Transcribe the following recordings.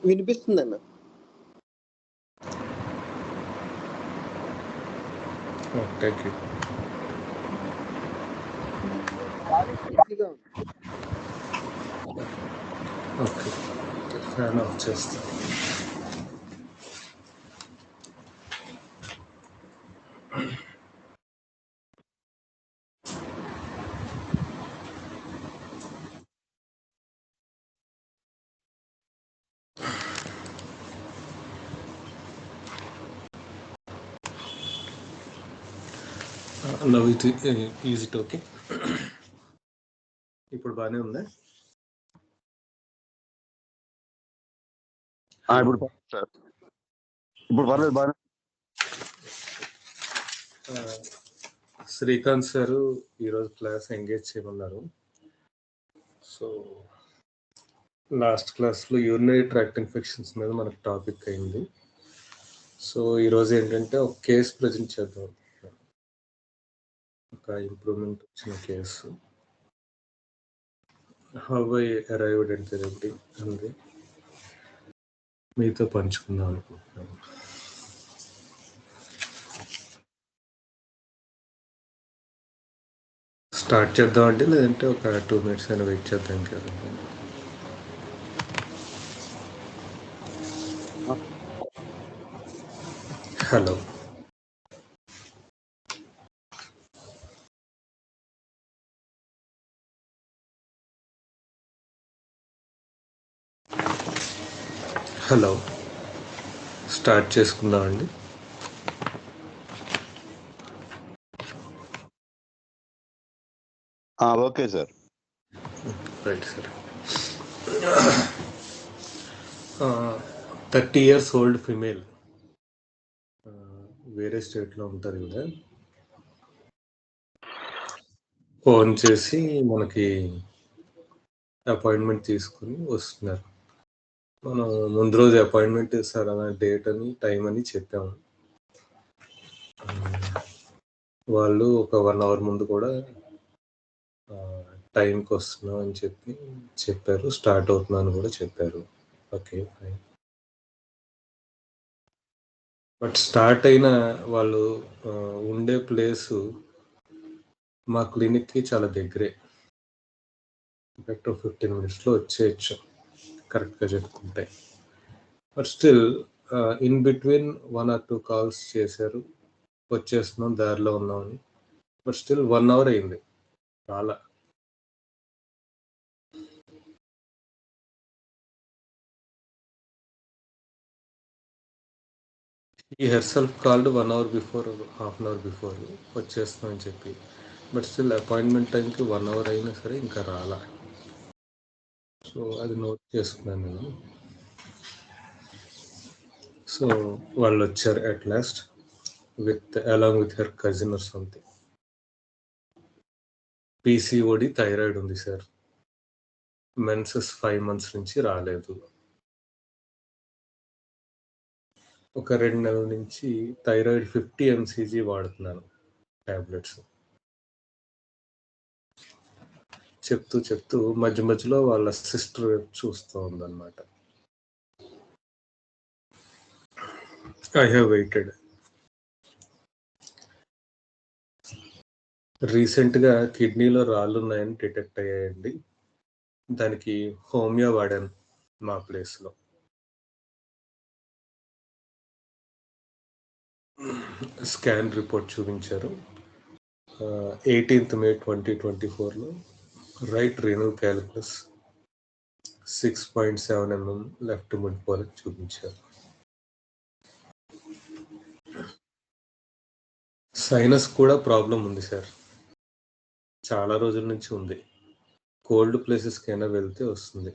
వినిపిస్తుందన్న. Thank you. Okay, fan off చేస్తా. Now it is it okay? ఇప్పుడు బాగానే ఉందా? ఇప్పుడు పర్లేదు బాగా. శ్రీకాంత్ సారు ఈరోజు క్లాస్ ఎంగేజ్ చేయమన్నారు. సో లాస్ట్ క్లాస్లో యూరినరీ ట్రాక్ట్ ఇన్ఫెక్షన్స్ మీద మనకు టాపిక్ అయింది. సో ఈరోజు ఏంటంటే ఒక కేసు ప్రజెంట్ చేద్దాం. ఒక ఇంప్రూవ్మెంట్ వచ్చిన case. How I arrived at the remedy అంది మీతో పంచుకుందాం అనుకుంటున్నాను. స్టార్ట్ చేద్దాం అంటే, లేదంటే ఒక 2 minutes అయినా వెయిట్ చేద్దాం కదా. హలో, హలో, స్టార్ట్ చేసుకుందాం అండి. Okay sir. Right sir. 30 years old female, వేరే స్టేట్లో ఉంటారు కదా. ఫోన్ చేసి మనకి అపాయింట్మెంట్ తీసుకుని వస్తున్నారు. మనం ముందు రోజు అపాయింట్మెంట్ సరైన డేట్ అని టైం అని చెప్పాము. వాళ్ళు ఒక 1 hour ముందు కూడా టైంకి వస్తున్నాం అని చెప్పారు. స్టార్ట్ అవుతున్నాను కూడా చెప్పారు. Okay fine. బట్ స్టార్ట్ అయిన వాళ్ళు ఉండే ప్లేసు మా క్లినిక్కి చాలా దగ్గరే. ఇన్ఫాక్ట్ 15 minutesలో వచ్చేయచ్చు కరెక్ట్గా చెప్పుకుంటే. But still in between 1 or 2 calls చేశారు, వచ్చేస్తున్నాం దారిలో ఉన్నామని. బట్ స్టిల్ 1 hour అయింది చాలా. ఈ herself called 1 hour before, half an hour before వచ్చేస్తున్నాం అని చెప్పి. బట్ స్టిల్ అపాయింట్మెంట్ టైంకి 1 hour అయినా సరే ఇంకా రాలా. సో అది నోట్ చేసుకున్నాను నేను. సో వాళ్ళు వచ్చారు at last along with her cousin or something. PCOD thyroid ఉంది సార్. మెన్సెస్ 5 months నుంచి రాలేదు. ఒక 2 నెలల నుంచి థైరాయిడ్ 50 mcg వాడుతున్నాను టాబ్లెట్స్. చెప్తూ మధ్య మధ్యలో వాళ్ళ సిస్టర్ చూస్తూ ఉందన్నమాట. I have weighted. రీసెంట్గా కిడ్నీలో రాళ్ళు ఉన్నాయని డిటెక్ట్ అయ్యాయండి. దానికి హోమియో వాడాను మా ప్లేస్లో. స్కాన్ రిపోర్ట్ చూపించారు. 18th May 2024లో right renal calculus 6.7 mm left mid pole చూపించారు. సైనస్ కూడా ప్రాబ్లం ఉంది సార్, చాలా రోజుల నుంచి ఉంది. కోల్డ్ ప్లేసెస్కి అయినా వెళ్తే వస్తుంది.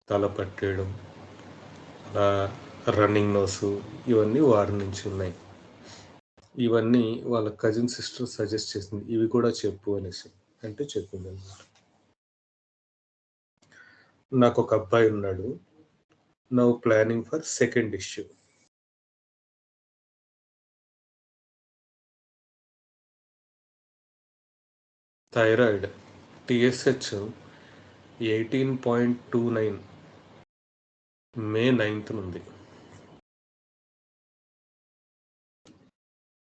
తల పట్టేయడం, అలా రన్నింగ్ నోసు, ఇవన్నీ వారి నుంచి ఉన్నాయి. ఇవన్నీ వాళ్ళ కజిన్ సిస్టర్ సజెస్ట్ చేసింది, ఇవి కూడా చెప్పు అనేసి. అంటే చెప్పింది అనమాట. నాకు ఒక అబ్బాయి ఉన్నాడు. Now planning for second issue. Thyroid TSH 18.29 May 9th ఉంది.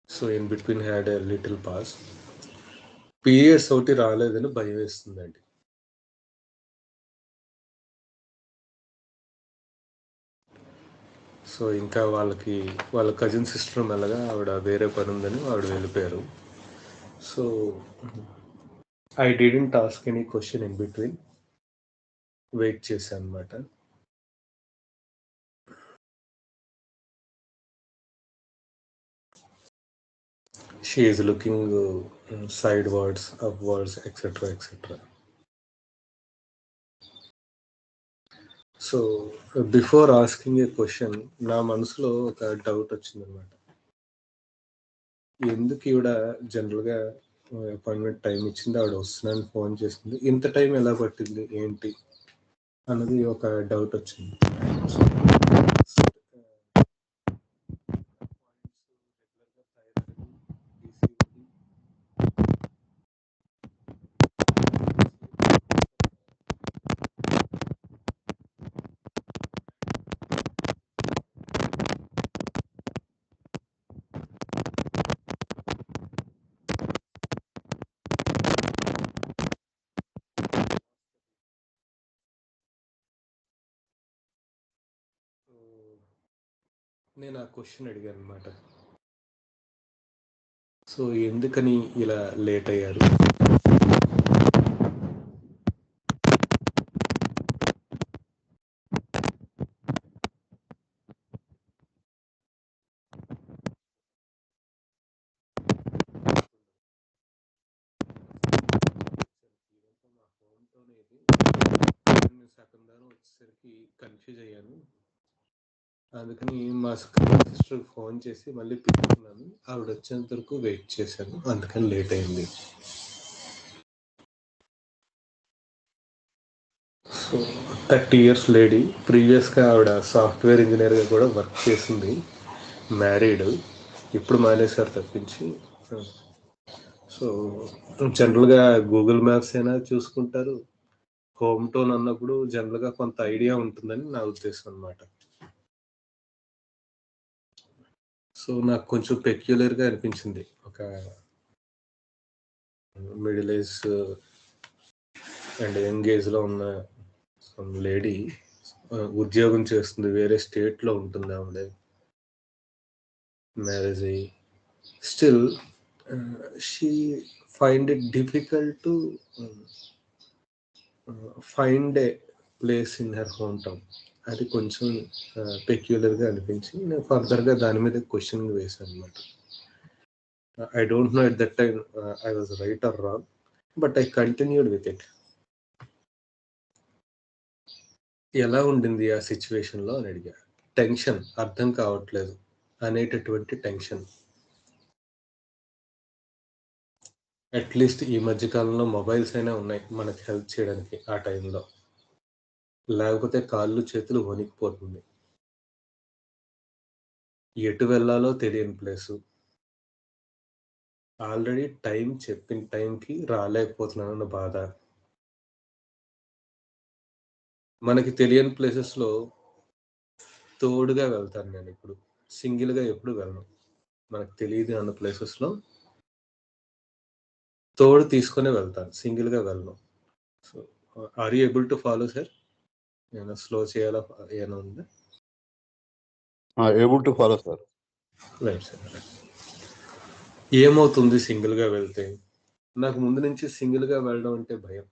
So in between had a little pass. Periods ఒకటి రాలేదని భయం వేస్తుందండి. సో ఇంకా వాళ్ళ కజిన్ సిస్టర్ మెల్లగా ఆవిడ వేరే పని ఉందని ఆవిడ వెళ్ళిపోయారు. So I didn't ask any question in between, wait చేశాను అనమాట. She is looking sidewards, upwards, etc. etc. So before asking a question నా మనసులో ఒక డౌట్ వచ్చిందనమాట. ఎందుకు ఈవిడ జనరల్గా అపాయింట్మెంట్ టైం ఇచ్చింది, ఆవిడ వస్తున్నాను ఫోన్ చేసింది, ఇంత టైం ఎలా పట్టింది ఏంటి అన్నది ఒక డౌట్ వచ్చింది. నేను ఆ క్వశ్చన్ అడిగాను అనమాట. సో ఎందుకని ఇలా లేట్ అయ్యారు? సగం దారం వచ్చేసరికి కన్ఫ్యూజ్ అయ్యాను. అందుకని మా సిస్టర్ ఫోన్ చేసి మళ్ళీ పిలుచుకున్నాను. ఆవిడ వచ్చేంత వరకు వెయిట్ చేశాను, అందుకని లేట్ అయింది. సో 30 years లేడీ, ప్రీవియస్గా ఆవిడ సాఫ్ట్వేర్ ఇంజనీర్గా కూడా వర్క్ చేసింది, మ్యారీడ్, ఇప్పుడు మానేశారు తప్పించి. సో జనరల్గా గూగుల్ మ్యాప్స్ అయినా చూసుకుంటారు, హోమ్ టౌన్ అన్నప్పుడు జనరల్గా కొంత ఐడియా ఉంటుందని నా ఉద్దేశం అనమాట. సో నాకు కొంచెం పెక్యులర్గా అనిపించింది. ఒక మిడిల్ ఏజ్ అండ్ యంగ్ ఏజ్లో ఉన్న సమ్ లేడీ ఉద్యోగం చేస్తుంది, వేరే స్టేట్లో ఉంటుంది ఆవిడ, మ్యారేజ్ అయ్యి, still she find it difficult to find a place in her home town. అది కొంచెం పెక్యులర్గా అనిపించి నేను ఫర్దర్గా దాని మీద క్వశ్చన్ వేసాను అనమాట. I don't know at that time I was right or wrong, but I continued with it. ఎలా ఉండింది ఆ సిచ్యువేషన్లో అని అడిగా. టెన్షన్, అర్థం కావట్లేదు అనేటటువంటి టెన్షన్. అట్లీస్ట్ ఈ మధ్యకాలంలో మొబైల్స్ అయినా ఉన్నాయి మనకు హెల్ప్ చేయడానికి ఆ టైంలో, లేకపోతే కాళ్ళు చేతులు వణికిపోతుంది. ఎటు వెళ్ళాలో తెలియని ప్లేసు, ఆల్రెడీ టైం చెప్పిన టైంకి రాలేకపోతున్నానన్న బాధ. మనకి తెలియని ప్లేసెస్లో తోడుగా వెళ్తాను నేను, ఇప్పుడు సింగిల్గా ఎప్పుడు వెళ్ళను. మనకు తెలియదు అన్న ప్లేసెస్లో తోడు తీసుకునే వెళ్తాను, సింగిల్గా వెళ్ళను. So are you able to follow sir? ఏమైనా స్లో చేయాలా, ఏమైనా ఉందా? Able to follow sir. Right sir. ఏమవుతుంది సింగిల్గా వెళ్తే? నాకు ముందు నుంచి సింగిల్గా వెళ్ళడం అంటే భయం.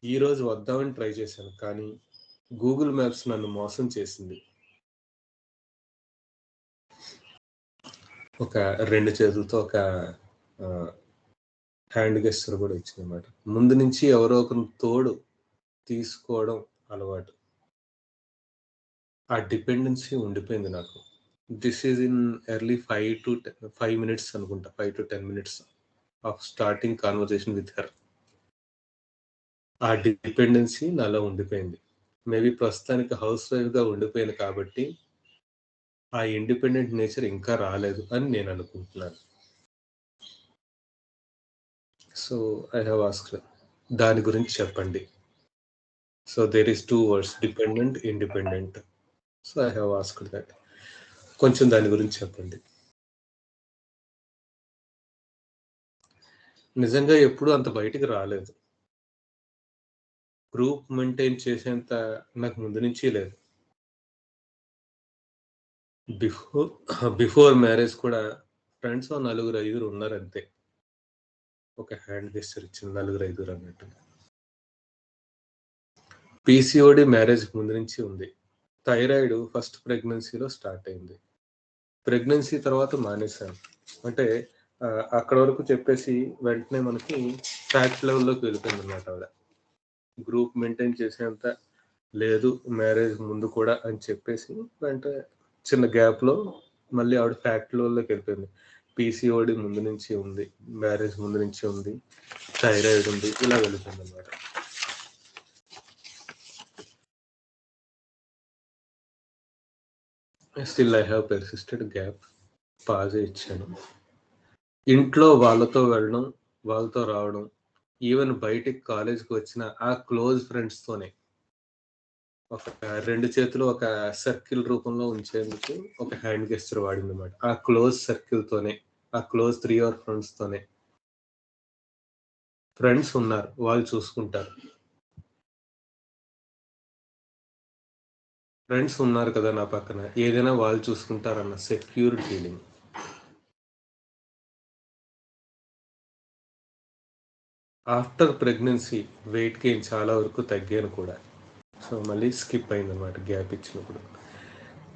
ఈరోజు వద్దామని ట్రై చేశాను, కానీ గూగుల్ మ్యాప్స్ నన్ను మోసం చేసింది. ఒక 2 చేతులతో ఒక హ్యాండ్ గెస్చర్ కూడా ఇచ్చింది అనమాట. ముందు నుంచి ఎవరో ఒకరు తోడు తీసుకోవడం అలవాటు, ఆ డిపెండెన్సీ ఉండిపోయింది నాకు. This is in early 5 minutes అనుకుంటా, 5 to 10 minutes of starting conversation with her. ఆ డిపెండెన్సీ నాలో ఉండిపోయింది. మేబీ ప్రస్తుతానికి హౌస్ వైఫ్గా ఉండిపోయింది కాబట్టి ఆ ఇండిపెండెంట్ నేచర్ ఇంకా రాలేదు అని నేను అనుకుంటున్నాను. సో ఐ హ్యావ్ ఆస్క్డ్, దాని గురించి చెప్పండి. So there is 2 words dependent, independent. So I have asked that. కొంచెం దాని గురించి చెప్పండి. నిజంగా ఎప్పుడు అంత బయటికి రాలేదు. గ్రూప్ మెయింటైన్ చేసేంత నాకు ముందు నుంచి లేదు. బిఫోర్ బిఫోర్ మ్యారేజ్ కూడా ఫ్రెండ్స్ ఓ నలుగురు, ఐదుగురు ఉన్నారంతే. ఒక హ్యాండ్ గెస్చర్ ఇచ్చిన నలుగురు, ఐదుగురు అన్నట్టు. పీసీఓడి మ్యారేజ్‌కి ముందు నుంచి ఉంది. థైరాయిడ్ ఫస్ట్ ప్రెగ్నెన్సీలో స్టార్ట్ అయింది. ప్రెగ్నెన్సీ తర్వాత మానేశాను. అంటే అక్కడి వరకు చెప్పేసి వెంటనే మనకి ఫ్యాక్ట్ లెవెల్‌లోకి వెళ్ళిపోయిందన్నమాట ఆవిడ. గ్రూప్ మెయింటైన్ చేసేంత లేదు మ్యారేజ్ ముందు కూడా అని చెప్పేసి వెంటనే చిన్న గ్యాప్‌లో మళ్ళీ ఆవిడ ఫ్యాక్ట్ లెవెల్‌లోకి వెళ్ళిపోయింది. పీసీఓడి ముందు నుంచి ఉంది. మ్యారేజ్ ముందు నుంచి ఉంది. థైరాయిడ్ ఉంది. ఇలా వెళ్ళిపోయిందన్నమాట. Still I have persisted gap. పాజే ఇచ్చాను. ఇంట్లో వాళ్ళతో వెళ్ళడం, వాళ్ళతో రావడం, ఈవెన్ బయటికి కాలేజ్‌కి వచ్చిన ఆ క్లోజ్ ఫ్రెండ్స్‌తోనే ఒక 2 చేతులు ఒక సర్కిల్ రూపంలో ఉంచేందుకు ఒక హ్యాండ్ గెస్చర్ వాడిందన్నమాట. ఆ క్లోజ్ సర్కిల్‌తోనే, ఆ క్లోజ్ 3 ఆర్ ఫ్రెండ్స్‌తోనే. ఫ్రెండ్స్ ఉన్నారు. వాళ్ళు చూసుకుంటారు. ఫ్రెండ్స్ ఉన్నారు కదా నా పక్కన. ఏదైనా వాళ్ళు చూసుకుంటారన్న secure feeling. After pregnancy weight gain చాలా వరకు తగ్గాను కూడా. సో మళ్ళీ స్కిప్ అయిందన్నమాట గ్యాప్ ఇచ్చినప్పుడు.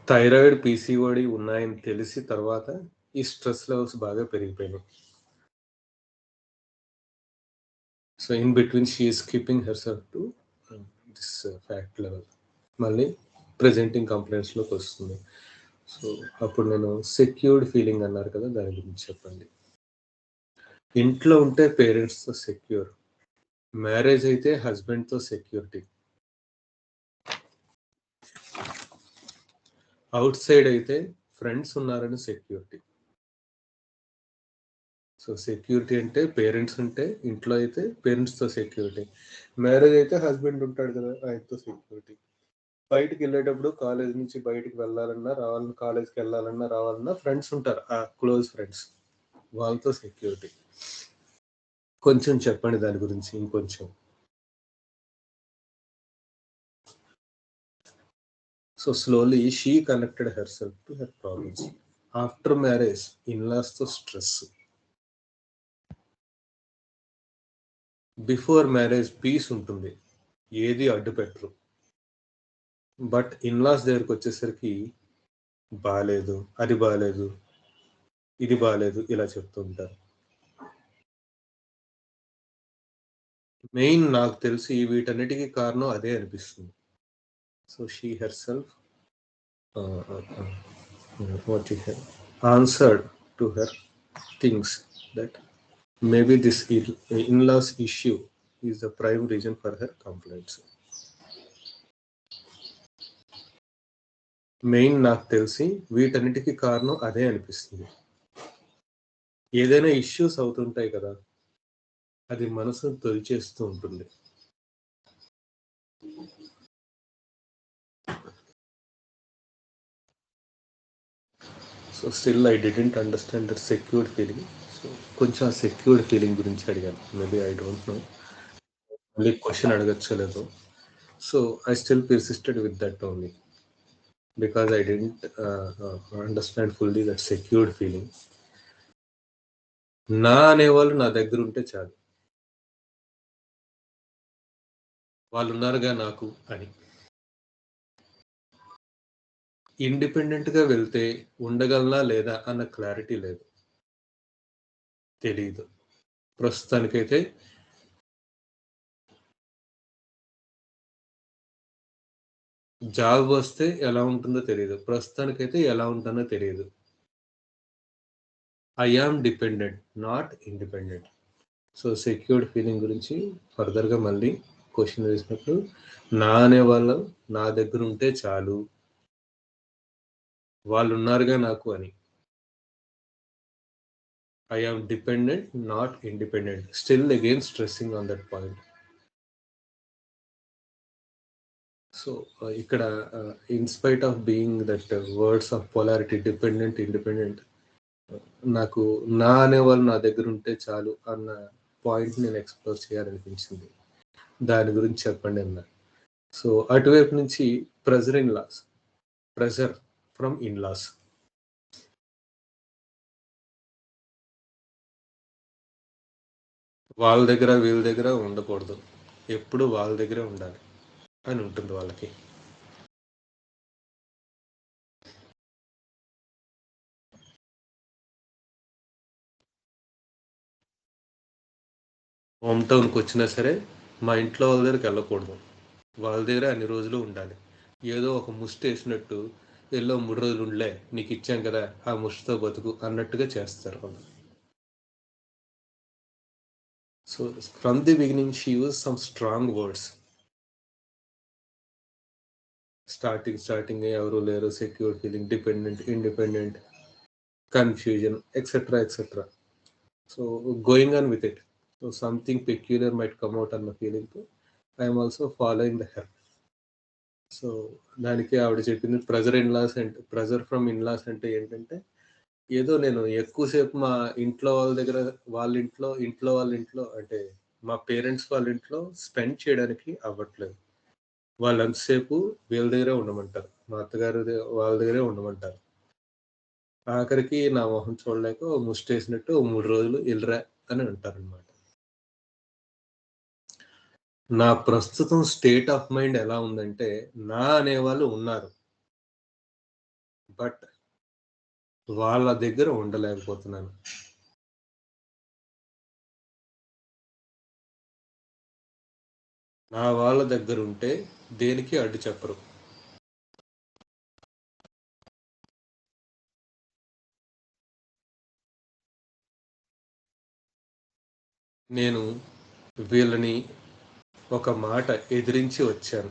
థైరాయిడ్, పీసీఓడి ఉన్నాయని తెలిసి తర్వాత ఈ స్ట్రెస్ లెవెల్స్ బాగా పెరిగిపోయినాయి. So in between she is keeping హెర్సెల్ఫ్ to this fact level. మళ్ళీ ప్రెజెంటింగ్ కంప్లైంట్స్‌లోకి వస్తుంది. సో అప్పుడు నేను సెక్యూర్డ్ ఫీలింగ్ అన్నారు కదా! దాని గురించి చెప్పండి. ఇంట్లో ఉంటే పేరెంట్స్‌తో సెక్యూర్. మ్యారేజ్ అయితే హస్బెండ్‌తో సెక్యూరిటీ. ఔట్ సైడ్ అయితే ఫ్రెండ్స్ ఉన్నారని సెక్యూరిటీ. సో సెక్యూరిటీ అంటే పేరెంట్స్ ఉంటే, ఇంట్లో అయితే పేరెంట్స్‌తో సెక్యూరిటీ. మ్యారేజ్ అయితే హస్బెండ్ ఉంటాడు కదా! ఆయనతో సెక్యూరిటీ. బయటికెళ్ళేటప్పుడు కాలేజ్ నుంచి బయటికి వెళ్ళాలన్నా, రావాలన్నా, కాలేజ్‌కెళ్ళాలన్నా, రావాలన్నా ఫ్రెండ్స్ ఉంటారు. ఆ క్లోజ్ ఫ్రెండ్స్. వాళ్ళతో సెక్యూరిటీ. కొంచెం చెప్పండి దాని గురించి ఇంకొంచెం. So slowly she connected herself to her problems. After marriage ఇన్‌లాస్‌తో స్ట్రెస్. బిఫోర్ మ్యారేజ్ పీస్ ఉంటుంది. ఏది అడ్డు పెట్టరు. బట్ ఇన్‌లాస్ దగ్గరకొచ్చేసరికి బాలేదు, అది బాలేదు, ఇది బాలేదు ఇలా చెప్తూ ఉంటారు. మెయిన్ నాకు తెలిసి వీటన్నిటికి కారణం అదే అనిపిస్తుంది. So she హెర్సెల్ఫ్ what she had answered to her things that maybe this in-laws issue is the prime reason for her complaints. Main నాకు తెలిసి వీటన్నిటికి కారణం అదే అనిపిస్తుంది. ఏదైనా ఇష్యూస్ అవుతుంటాయి కదా! అది మనసును తొలిచేస్తూ ఉంటుంది. So still I didn't understand that secured feeling. So కొంచెం ఆ సెక్యూర్డ్ ఫీలింగ్ గురించి అడిగాను. Maybe I don't know. మళ్ళీ క్వెషన్ అడగచ్చో లేదో. So I still persisted with that only. Because I didn't understand fully that secured feeling. నా అనేవాళ్ళు నా దగ్గరుంటే చాలు. వాళ్ళున్నారుగా నాకు అని. ఇండిపెండెంట్‌గా వెళ్తే ఉండగలనా లేదా అన్న క్లారిటీ లేదు. తెలీదు. ప్రస్తుతానికైతే జాబ్ వస్తే ఎలా ఉంటుందో తెలీదు. ప్రస్తుతానికైతే ఎలా ఉంటానో తెలీదు. I am dependent, not independent. So secured feeling గురించి ఫర్దర్‌గా మళ్ళీ క్వెషన్ వేసినప్పుడు నా అనేవాళ్ళు నా దగ్గరుంటే చాలు. వాళ్ళున్నారుగా నాకు అని. I am dependent, not independent. Still again stressing on that point. So ఇక్కడ in spite of being that words of polarity dependent, independent, నాకు నా అనేవాళ్ళు నా దగ్గర ఉంటే చాలు అన్న పాయింట్ నేను ఎక్స్‌ప్లోర్ చేయాలనిపించింది. దాని గురించి చెప్పండి అన్నా. సో అటువైపు నుంచి ప్రెజర్ ఫ్రమ్ ఇన్‌లాస్. వాళ్ళ దగ్గర, వీళ్ళ దగ్గర ఉండకూడదు. ఎప్పుడు వాళ్ళ దగ్గరే ఉండాలి అని ఉంటుంది వాళ్ళకి. హోమ్ టౌన్‌కొచ్చినా సరే, మా ఇంట్లో వాళ్ళ దగ్గరికెళ్ళకూడదు. వాళ్ళ దగ్గరే అన్ని రోజులు ఉండాలి. ఏదో ఒక ముష్టేసినట్టు, "ఎళ్ళో 3 రోజులు ఉండలే, నీకిచ్చాం కదా! ఆ ముష్టతో బతుకు" అన్నట్టుగా చేస్తారు వాళ్ళు. So, from the beginning she used some strong words. స్టార్టింగే ఎవరు లేరు, secure feeling, dependent, independent, confusion etcetera, etcetera. So, going on with it. So, something peculiar might come out అన్న ఫీలింగ్‌తో I am also following the her. So, దానికి ఆవిడ చెప్పింది pressure from in-laws అంటే ఏంటంటే, ఏదో నేను ఎక్కువ సేపు మా ఇంట్లో వాళ్ళ దగ్గర వాళ్ళ ఇంట్లో అంటే మా పేరెంట్స్ వాళ్ళ ఇంట్లో స్పెండ్ చేయడానికి అవ్వట్లేదు. వాళ్ళంతసేపు వీళ్ళ దగ్గరే ఉండమంటారు. మా వాళ్ళ దగ్గరే ఉండమంటారు. ఆఖరికి నా మొహం చూడలేక ఓ ముష్టేసినట్టు ఓ 3 రోజులు ఎళ్ళిరా అని అంటారనమాట. నా ప్రస్తుతం స్టేట్ ఆఫ్ మైండ్ ఎలా ఉందంటే, నా అనేవాళ్ళు ఉన్నారు. బట్ వాళ్ళ దగ్గర ఉండలేకపోతున్నాను. నా వాళ్ళ దగ్గరుంటే దేనికి అడ్డు చెప్పరు. నేను వీళ్ళని ఒక మాట ఎదిరించి వచ్చాను.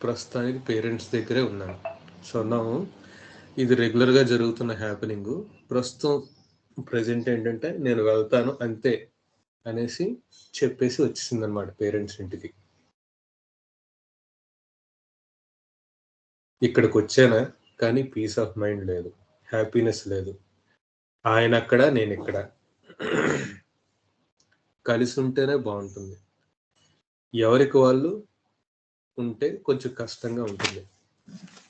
ప్రస్తుతానికి పేరెంట్స్ దగ్గరే ఉన్నాను. సో, నౌ ఇది రెగ్యులర్‌గా జరుగుతున్న హ్యాపెనింగు. ప్రస్తుతం ప్రెజెంట్ ఏంటంటే నేను వెళ్తాను అంతే అనేసి చెప్పేసి వచ్చేసిందనమాట పేరెంట్స్ ఇంటికి. ఇక్కడికొచ్చానా, కానీ పీస్ ఆఫ్ మైండ్ లేదు. హ్యాపీనెస్ లేదు. ఆయనక్కడ, నేనిక్కడ. కలిసుంటేనే బావుంటుంది. ఎవరికి వాళ్ళు ఉంటే కొంచెం కష్టంగా ఉంటుంది.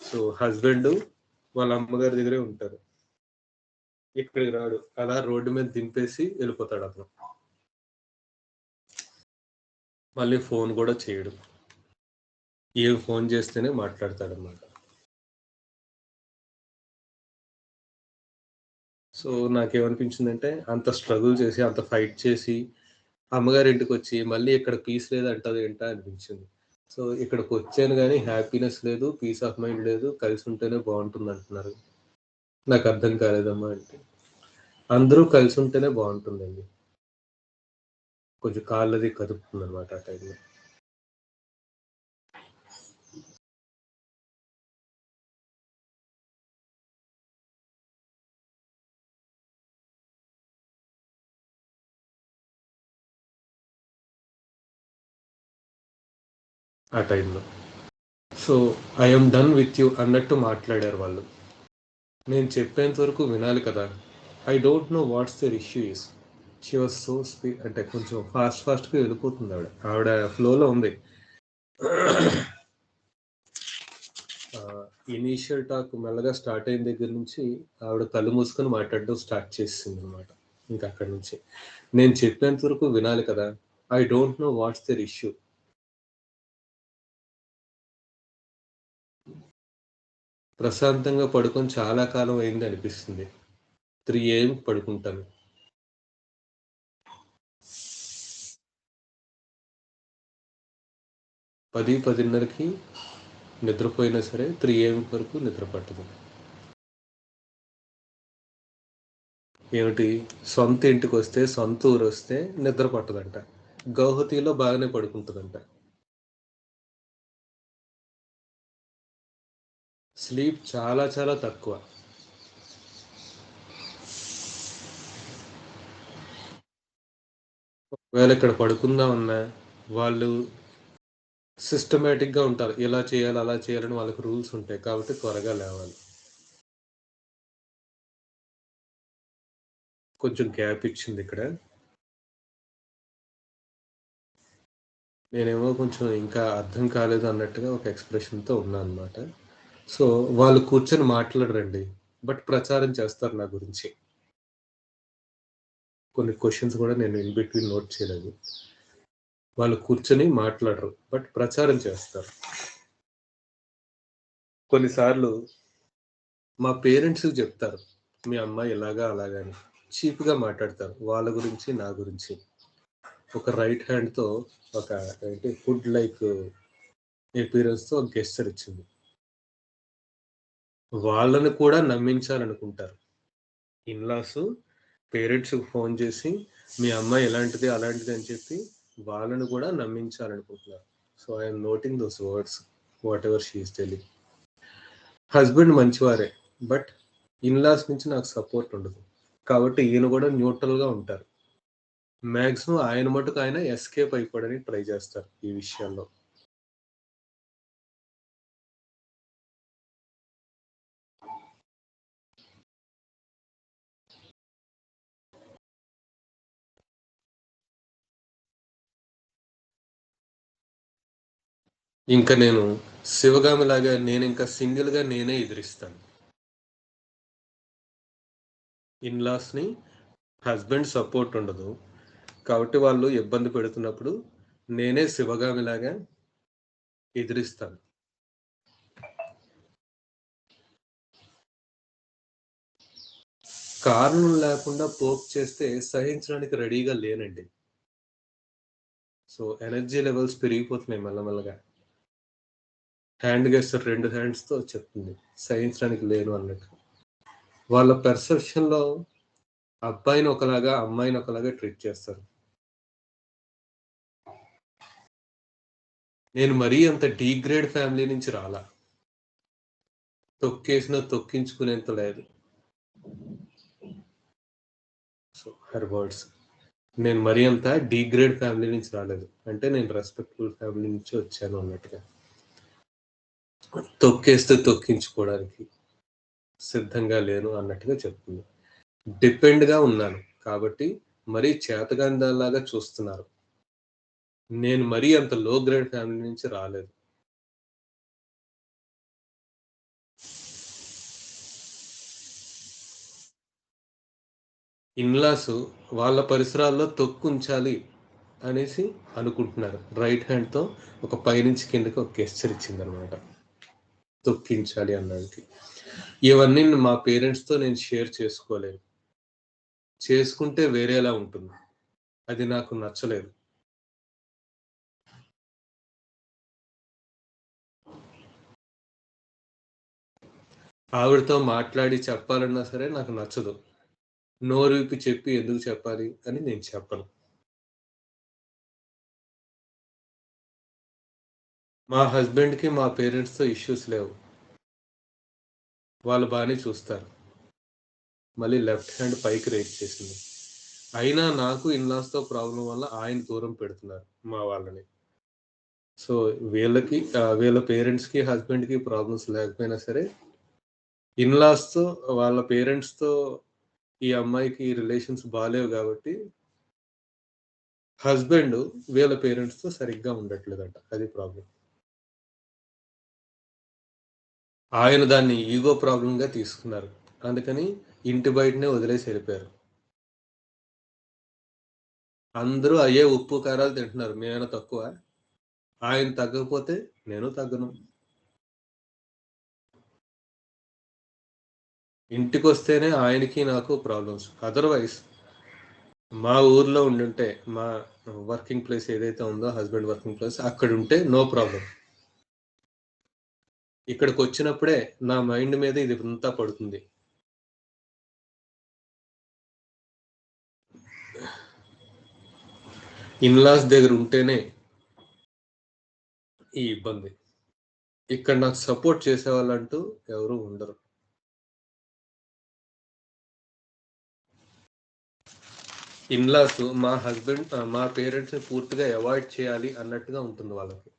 సో, హస్బెండు వాళ్ళ అమ్మగారి దగ్గరే ఉంటారు. ఇక్కడికి రాడు. అలా రోడ్డు మీద దింపేసి ఎళ్ళిపోతాడతను. మళ్ళీ ఫోను గూడా చేయడు. ఈమె ఫోను చేస్తేనే మాట్లాడతాడనమాట. సో, నాకేమనిపించిందంటే, అంత స్ట్రగుల్ చేసి, అంత ఫైట్ చేసి, అమ్మగారింటికొచ్చి మళ్ళీ ఇక్కడ పీస్ లేదంటావేంటా అనిపించింది. సో, ఇక్కడికొచ్చాను గానీ హ్యాపీనెస్ లేదు, పీస్ ఆఫ్ మైండ్ లేదు, కలిసుంటేనే బావుంటుందంటున్నారు. నాకర్థం కాలేదమ్మా అంటే, అందరూ కలిసుంటేనే బావుంటుందండి. కొంచెం కాళ్ళది కదుపుతుందనమాట ఆ టైంలో. ఆ టైంలో. So, I am done with you అన్నట్టు మాట్లాడారు వాళ్ళు. నేను చెప్పేంత వరకు వినాలి కదా! I don't know what's their issue is. She was so అంటే కొంచెం ఫాస్ట్‌గా వెళ్ళిపోతుందావిడ. ఆవిడ ఫ్లోలో ఉంది. ఇనీషియల్ టాక్ మెల్లగా స్టార్ట్ అయిన దగ్గర నుంచి ఆవిడ కళ్ళు మూసుకొని మాట్లాడడం స్టార్ట్ చేసేసిందనమాట. ఇంకా అక్కడి నుంచి. నేను చెప్పేంత వరకు వినాలి కదా! I don't know what's their issue. ప్రశాంతంగా పడుకొని చాలా కాలం అయింది అనిపిస్తుంది. 3 ఏఎంకి పడుకుంటాను. 10, 10:30కి నిద్రపోయినా సరే 3 ఏఎం వరకు నిద్ర పట్టదు. ఏమిటి సొంత ఇంటికొస్తే, సొంత ఊరొస్తే నిద్ర పట్టదంట. గౌహతిలో బాగానే పడుకుంటదంట. స్లీప్ చాలా చాలా తక్కువ. ఒకవేళ ఇక్కడ పడుకుందామన్నా వాళ్ళు సిస్టమేటిక్‌గా ఉంటారు. ఇలా చేయాలి, అలా చేయాలని వాళ్ళకి రూల్స్ ఉంటాయి. కాబట్టి త్వరగా లేవాలి. కొంచెం గ్యాప్ ఇచ్చిందిక్కడ. నేనేమో కొంచెం ఇంకా అర్థం కాలేదు అన్నట్టుగా ఒక ఎక్స్‌ప్రెషన్‌తో ఉన్నా అనమాట. సో, వాళ్ళు కూర్చొని మాట్లాడరండి. బట్ ప్రచారం చేస్తారు నా గురించి. కొన్ని క్వెషన్స్ గూడా నేను ఇన్ బిట్వీన్ నోట్ చేయలేదు. వాళ్ళు కూర్చొని మాట్లాడరు. బట్ ప్రచారం చేస్తారు. కొన్నిసార్లు మా పేరెంట్స్‌కి జెప్తారు. మీ అమ్మాయి ఇలాగా, అలాగా అని. చీప్‌గా మాట్లాడతారు. వాళ్ళ గురించి, నా గురించి. ఒక రైట్ హ్యాండ్‌తో ఒక ఏంటి ఫుడ్ లైక్ అపియరెన్స్‌తో గెస్చర్ ఇచ్చింది. వాళ్ళని కూడా నమ్మించాలనుకుంటారు. ఇన్‌లాసు పేరెంట్స్‌కి ఫోను జేసి, మీ అమ్మాయి ఇలాంటిది, అలాంటిది అని చెప్పి వాళ్ళని గూడా నమ్మించాలనుకుంటున్నారు. So, I am noting those words whatever she is telling. Husband మంచివారే. బట్ ఇన్‌లాస్ నుంచి నాకు సపోర్ట్ ఉండదు. కాబట్టి ఈయన గూడా న్యూట్రల్‌గా ఉంటారు. మాక్సిమం ఆయన మటుకు ఆయన ఎస్కేప్ అయిపోవడానికి ట్రై జేస్తారు ఈ విషయాల్లో. ఇంక నేను శివగామిలాగా నేనింక సింగిల్‌గా నేనే ఎదిరిస్తాను. ఇన్‌లాస్‌ని హస్బెండ్ సపోర్ట్ ఉండదు. కాబట్టి వాళ్ళు ఇబ్బంది పెడుతున్నప్పుడు నేనే శివగామిలాగా ఎదిరిస్తాను. కారణం లేకుండా పోక్ చేస్తే సహించడానికి రెడీగా లేనండి. సో, ఎనర్జీ లెవెల్స్ పెరిగిపోతున్నాయి మెల్లమెల్లగా. హ్యాండ్ గెస్చర్ 2 హ్యాండ్స్‌తో చెప్తుంది. సహించడానికి లేను అన్నట్టు. వాళ్ళ పెర్సెప్షన్‌లో అబ్బాయిని ఒకలాగా, అమ్మాయిని ఒకలాగా ట్రీట్ చేస్తారు. నేను మరీ అంత డీగ్రేడ్ ఫ్యామిలీ నుంచి రాలా. తొక్కేసినా తొక్కించుకునేంత లేదు. So, her words. నేను మరీ అంత డీగ్రేడ్ ఫ్యామిలీ నుంచి రాలేదు. అంటే నేను రెస్పెక్టబుల్ ఫ్యామిలీ నుంచి వచ్చాను అన్నట్టుగా. తొక్కేస్తే తొక్కించుకోవడానికి సిద్ధంగా లేను అన్నట్టుగా చెప్తుంది. డిపెండ్‌గా ఉన్నాను. కాబట్టి మరీ చేతగానిదానిలాగా చూస్తున్నారు. నేను మరీ అంత లో గ్రేడ్ ఫ్యామిలీ నుంచి రాలేదు. ఇన్‌లాసు వాళ్ళ పరిసరాల్లో తొక్కుంచాలి అనేసి అనుకుంటున్నారు. రైట్ హ్యాండ్‌తో ఒక పైనుంచి కిందకి ఒక గెస్చర్ ఇచ్చిందనమాట. తొక్కించాలి అన్నదానికి. ఇవన్నీ మా పేరెంట్స్‌తో నేను షేర్ చేసుకోలేను. చేసుకుంటే వేరేలా ఉంటుంది. అది నాకు నచ్చలేదు. ఆవిడతో మాట్లాడి చెప్పాలన్నా సరే నాకు నచ్చదు. నోరు విప్పి చెప్పి ఎందుకు చెప్పాలి అని నేను చెప్పను. మా హస్బెండ్‌కి మా పేరెంట్స్‌తో ఇష్యూస్ లేవు. వాళ్ళు బానే చూస్తారు. మళ్ళీ లెఫ్ట్ హ్యాండ్ పైకి రైజ్ చేసింది. అయినా నాకు ఇన్‌లాస్‌తో ప్రాబ్లమ్ వల్ల ఆయన దూరం పెడుతున్నారు మా వాళ్ళని. సో, వీళ్ళ పేరెంట్స్‌కి, హస్బెండ్‌కి ప్రాబ్లమ్స్ లేకపోయినా సరే, ఇన్‌లాస్‌తో వాళ్ళ పేరెంట్స్‌తో ఈ అమ్మాయికి రిలేషన్స్ బాలేవు గాబట్టి, హస్బెండ్ వీళ్ళ పేరెంట్స్‌తో సరిగ్గా ఉండట్లేదంట. అది ప్రాబ్లమ్. ఆయన దాన్ని ఇగో ప్రాబ్లమ్‌గా తీసుకున్నారు. అందుకని ఇంటి బయటనే వదిలేసి ఎళ్ళిపోయారు. అందరూ అయ్యే ఉప్పు, కారాలు తింటున్నారు. మేమేమైనా తక్కువా? ఆయన తగ్గకపోతే నేను తగ్గను. ఇంటికొస్తేనే ఆయనకి నాకు ప్రాబ్లమ్స్. అదర్‌వైస్ మా ఊర్లో ఉండుంటే, మా వర్కింగ్ ప్లేస్ ఏదైతే ఉందో హస్బెండ్ వర్కింగ్ ప్లేస్ అక్కడుంటే నో ప్రాబ్లమ్. ఇక్కడికొచ్చినప్పుడే నా మైండ్ మీద ఇదంతా పడుతుంది. ఇన్‌లాస్ దగ్గర ఉంటేనే ఈ ఇబ్బంది. ఇక్కడ నాకు సపోర్ట్ చేసేవాళ్ళంటూ ఎవరు ఉండరు. ఇన్‌లాస్ మా పేరెంట్స్‌ని పూర్తిగా అవాయిడ్ చేయాలి అన్నట్టుగా ఉంటుంది వాళ్ళకి.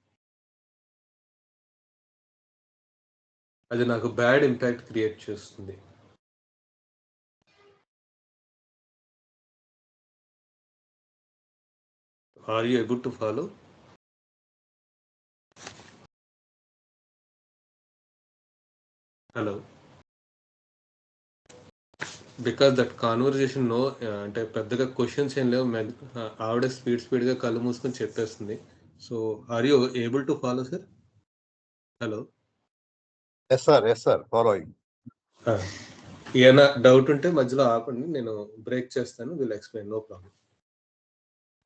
అది నాకు బ్యాడ్ ఇంపాక్ట్ క్రియేట్ చేస్తుంది. Are you able to follow? Hello. Because that conversation అంటే పెద్దగా క్వశ్చన్స్ ఏం లేవు. ఆవిడ స్పీడ్గా కళ్ళు మూసుకొని చెప్పేస్తుంది. So are you able to follow sir? Hello. Yes sir following. ఏమైనా డౌట్ ఉంటే మధ్యలో ఆపండి, నేను బ్రేక్ చేస్తాను, will explain, no problem.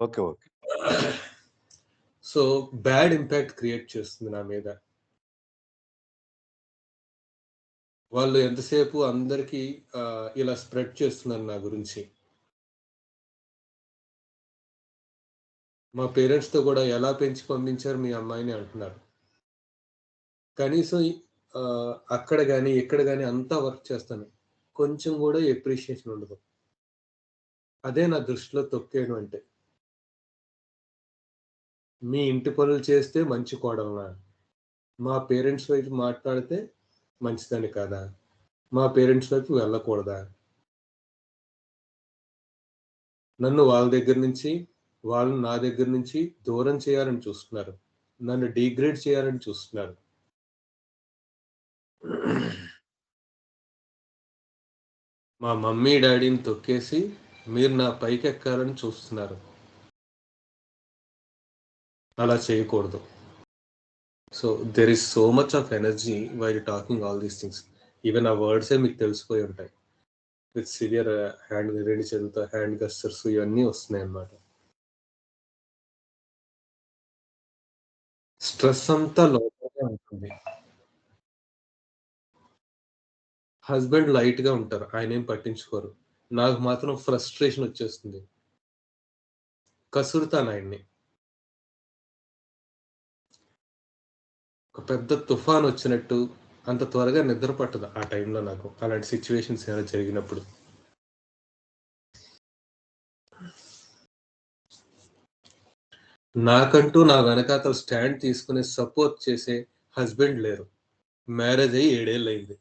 Okay. So bad impact create చేస్తుంది నా మీద. వాళ్ళు ఎంతసేపు అందరికీ ఇలా స్ప్రెడ్ చేస్తున్నారు నా గురించి. మా పేరెంట్స్తో కూడా ఎలా పెంచి పంపించారు మీ అమ్మాయిని అంటున్నారు. కనీసం అక్కడ కానీ ఇక్కడ కానీ అంతా వర్క్ చేస్తాను, కొంచెం కూడా ఎప్రిషియేషన్ ఉండదు. అదే నా దృష్టిలో తొక్కేయడం అంటే. మీ ఇంటి పనులు చేస్తే మంచి కోడలా, మా పేరెంట్స్ వైపు మాట్లాడితే మంచిదని కాదా, మా పేరెంట్స్ వైపు వెళ్ళకూడదా, నన్ను వాళ్ళ దగ్గర నుంచి, వాళ్ళు నా దగ్గర నుంచి దూరం చేయాలని చూస్తున్నారు, నన్ను డిగ్రేడ్ చేయాలని చూస్తున్నారు. మా మమ్మీ డాడీని తొక్కేసి మీరు నా పైకి ఎక్కాలని చూస్తున్నారు. అలా చేయకూడదు. So there is so much of energy while talking all these things. Even ఆ వర్డ్సే మీకు తెలిసిపోయి ఉంటాయి. విత్ సివియర్ హ్యాండ్, రెండు చేతులతో హ్యాండ్ గస్టర్స్ ఇవన్నీ వస్తున్నాయి అన్నమాట. స్ట్రెస్ అంతా లోపలే ఉంటుంది. హస్బెండ్ లైట్గా ఉంటారు, ఆయన ఏం పట్టించుకోరు. నాకు మాత్రం ఫ్రస్ట్రేషన్ వచ్చేస్తుంది, కసురుతాను ఆయన్ని. ఒక పెద్ద తుఫాన్ వచ్చినట్టు అంత త్వరగా నిద్ర పట్టదు ఆ టైంలో నాకు, అలాంటి సిచ్యువేషన్స్ ఏమైనా జరిగినప్పుడు. నాకంటూ నా వెనకాతల స్టాండ్ తీసుకునే సపోర్ట్ చేసే హస్బెండ్ లేరు. మ్యారేజ్ అయ్యి 7 ఏళ్ళు అయింది.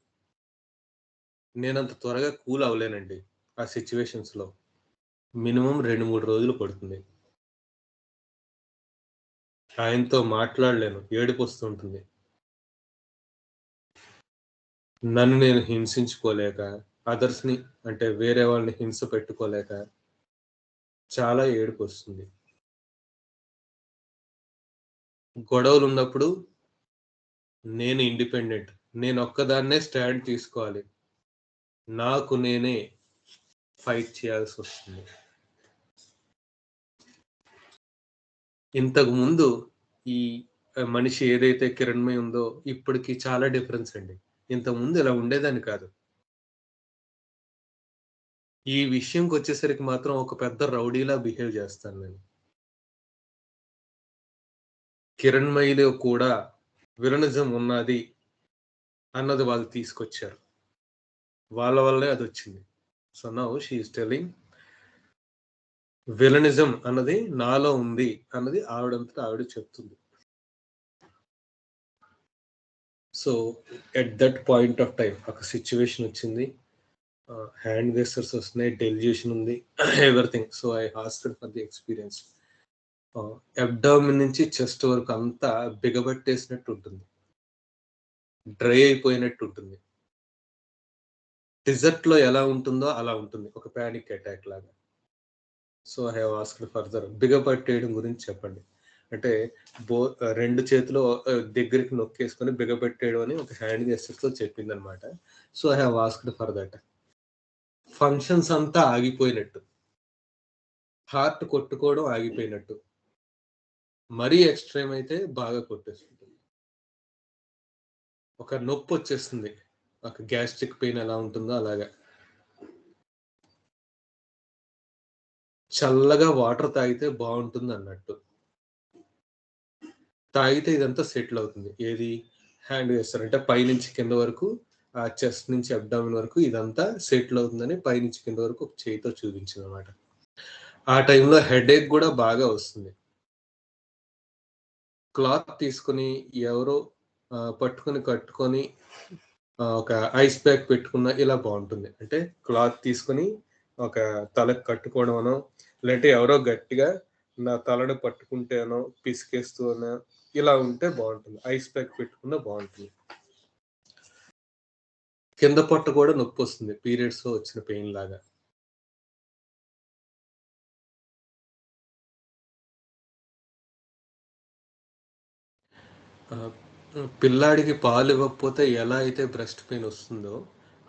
నేనంత త్వరగా కూల్ అవ్వలేనండి ఆ సిచ్యువేషన్స్లో. మినిమం 2-3 రోజులు పడుతుంది. ఆయనతో మాట్లాడలేను, ఏడుపు వస్తుంటుంది. నన్ను నేను హింసించుకోలేక, అదర్స్ని అంటే వేరే వాళ్ళని హింస పెట్టుకోలేక చాలా ఏడుపు వస్తుంది. గొడవలు ఉన్నప్పుడు నేను ఇండిపెండెంట్, నేను ఒక్కదాన్నే స్టాండ్ తీసుకోవాలి, నాకు నేనే ఫైట్ చేయాల్సి వస్తుంది. ఇంతకు ముందు ఈ మనిషి ఏదైతే కిరణ్మయి ఉందో ఇప్పటికి చాలా డిఫరెన్స్ అండి. ఇంతకుముందు ఇలా ఉండేదాన్ని కాదు. ఈ విషయంకి వచ్చేసరికి మాత్రం ఒక పెద్ద రౌడీలా బిహేవ్ చేస్తాను నేను. కిరణ్మయిలో కూడా విలనిజం ఉన్నది అన్నది వాళ్ళు తీసుకొచ్చారు, వాళ్ళ వల్లే అది వచ్చింది. So now she is telling villainism అన్నది నాలో ఉంది అన్నది ఆవిడంతటా ఆవిడ చెప్తుంది. So at that point of time ఒక సిచ్యువేషన్ వచ్చింది, హ్యాండ్ గెస్టర్స్ వస్తున్నాయి, డెలిజేషన్ ఉంది, everything. So I asked for the experience. Abdomen నుంచి చెస్ట్ వరకు అంతా బిగబట్టేసినట్టు ఉంటుంది, డ్రై అయిపోయినట్టు ఉంటుంది. డిజర్ట్ లో ఎలా ఉంటుందో అలా ఉంటుంది, ఒక ప్యానిక్ అటాక్ లాగా. So I have asked further, బిగపట్టేయడం గురించి చెప్పండి అంటే, రెండు చేతులు దగ్గరికి నొక్కేసుకొని బిగపెట్టేయడం అని ఒక హ్యాండ్ గెస్టర్స్ తో చెప్పింది అనమాట. So I have asked for that. Functions అంతా ఆగిపోయినట్టు, హార్ట్ కొట్టుకోవడం ఆగిపోయినట్టు, మరీ ఎక్స్ట్రీమ్ అయితే బాగా కొట్టేస్తుంది, ఒక నొప్పి వచ్చేస్తుంది, ఒక గ్యాస్ట్రిక్ పెయిన్ ఎలా ఉంటుందో అలాగా. చల్లగా వాటర్ తాగితే బాగుంటుంది అన్నట్టు. తాగితే ఇదంతా సెటిల్ అవుతుంది. ఏది హ్యాండ్ వేస్తారు అంటే పైనుంచి కింద వరకు, ఆ చెస్ట్ నుంచి అబ్డామిన్ వరకు ఇదంతా సెటిల్ అవుతుందని పైనుంచి కింద వరకు ఒక చేయితో చూపించింది అనమాట. ఆ టైంలో హెడేక్ కూడా బాగా వస్తుంది. క్లాత్ తీసుకుని ఎవరో పట్టుకొని కట్టుకొని ఒక ఐస్ ప్యాక్ పెట్టుకున్న ఇలా బాగుంటుంది. అంటే క్లాత్ తీసుకొని ఒక తలకు కట్టుకోవడమనో, లేదంటే ఎవరో గట్టిగా నా తలను పట్టుకుంటేనో, పిసికేస్తూనో ఇలా ఉంటే బాగుంటుంది. ఐస్ ప్యాక్ పెట్టుకున్నా బాగుంటుంది. కింద పొట్ట కూడా నొప్పొస్తుంది. పీరియడ్స్‌లో వచ్చిన పెయిన్ లాగా. పిల్లాడికి పాలు ఇవ్వకపోతే ఎలా అయితే బ్రెస్ట్ పెయిన్ వస్తుందో,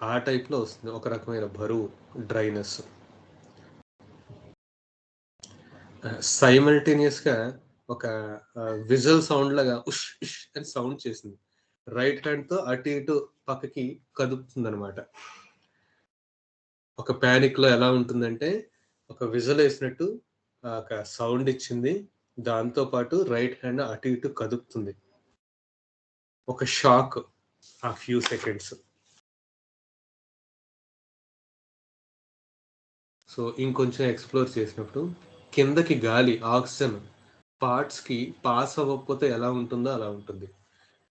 ఆ టైప్‌లో వస్తుంది. ఒక రకమైన బరువు, డ్రైనెస్. సైమల్టేనియస్‌గా ఒక విజిల్ సౌండ్ లాగా ఉష్! ఉష్! అని సౌండ్ చేసింది. రైట్ హ్యాండ్‌తో అటు ఇటు పక్కకి కదుపుతుందనమాట. ఒక పానిక్‌లో ఎలా ఉంటుందంటే, ఒక విజిల్ ఏసినట్టు ఒక సౌండ్ ఇచ్చింది. దాంతో పాటు రైట్ హ్యాండ్ అటు ఇటు కదుపుతుంది. ఒక షాక్ ఆ ఫ్యూ సెకండ్స్. సో, ఇంకొంచెం ఎక్స్‌ప్లోర్ చేసినప్పుడు కిందకి గాలి, ఆక్సిజన్ పార్ట్స్‌కి పాస్ అవ్వకపోతే ఎలా ఉంటుందో అలా ఉంటుంది.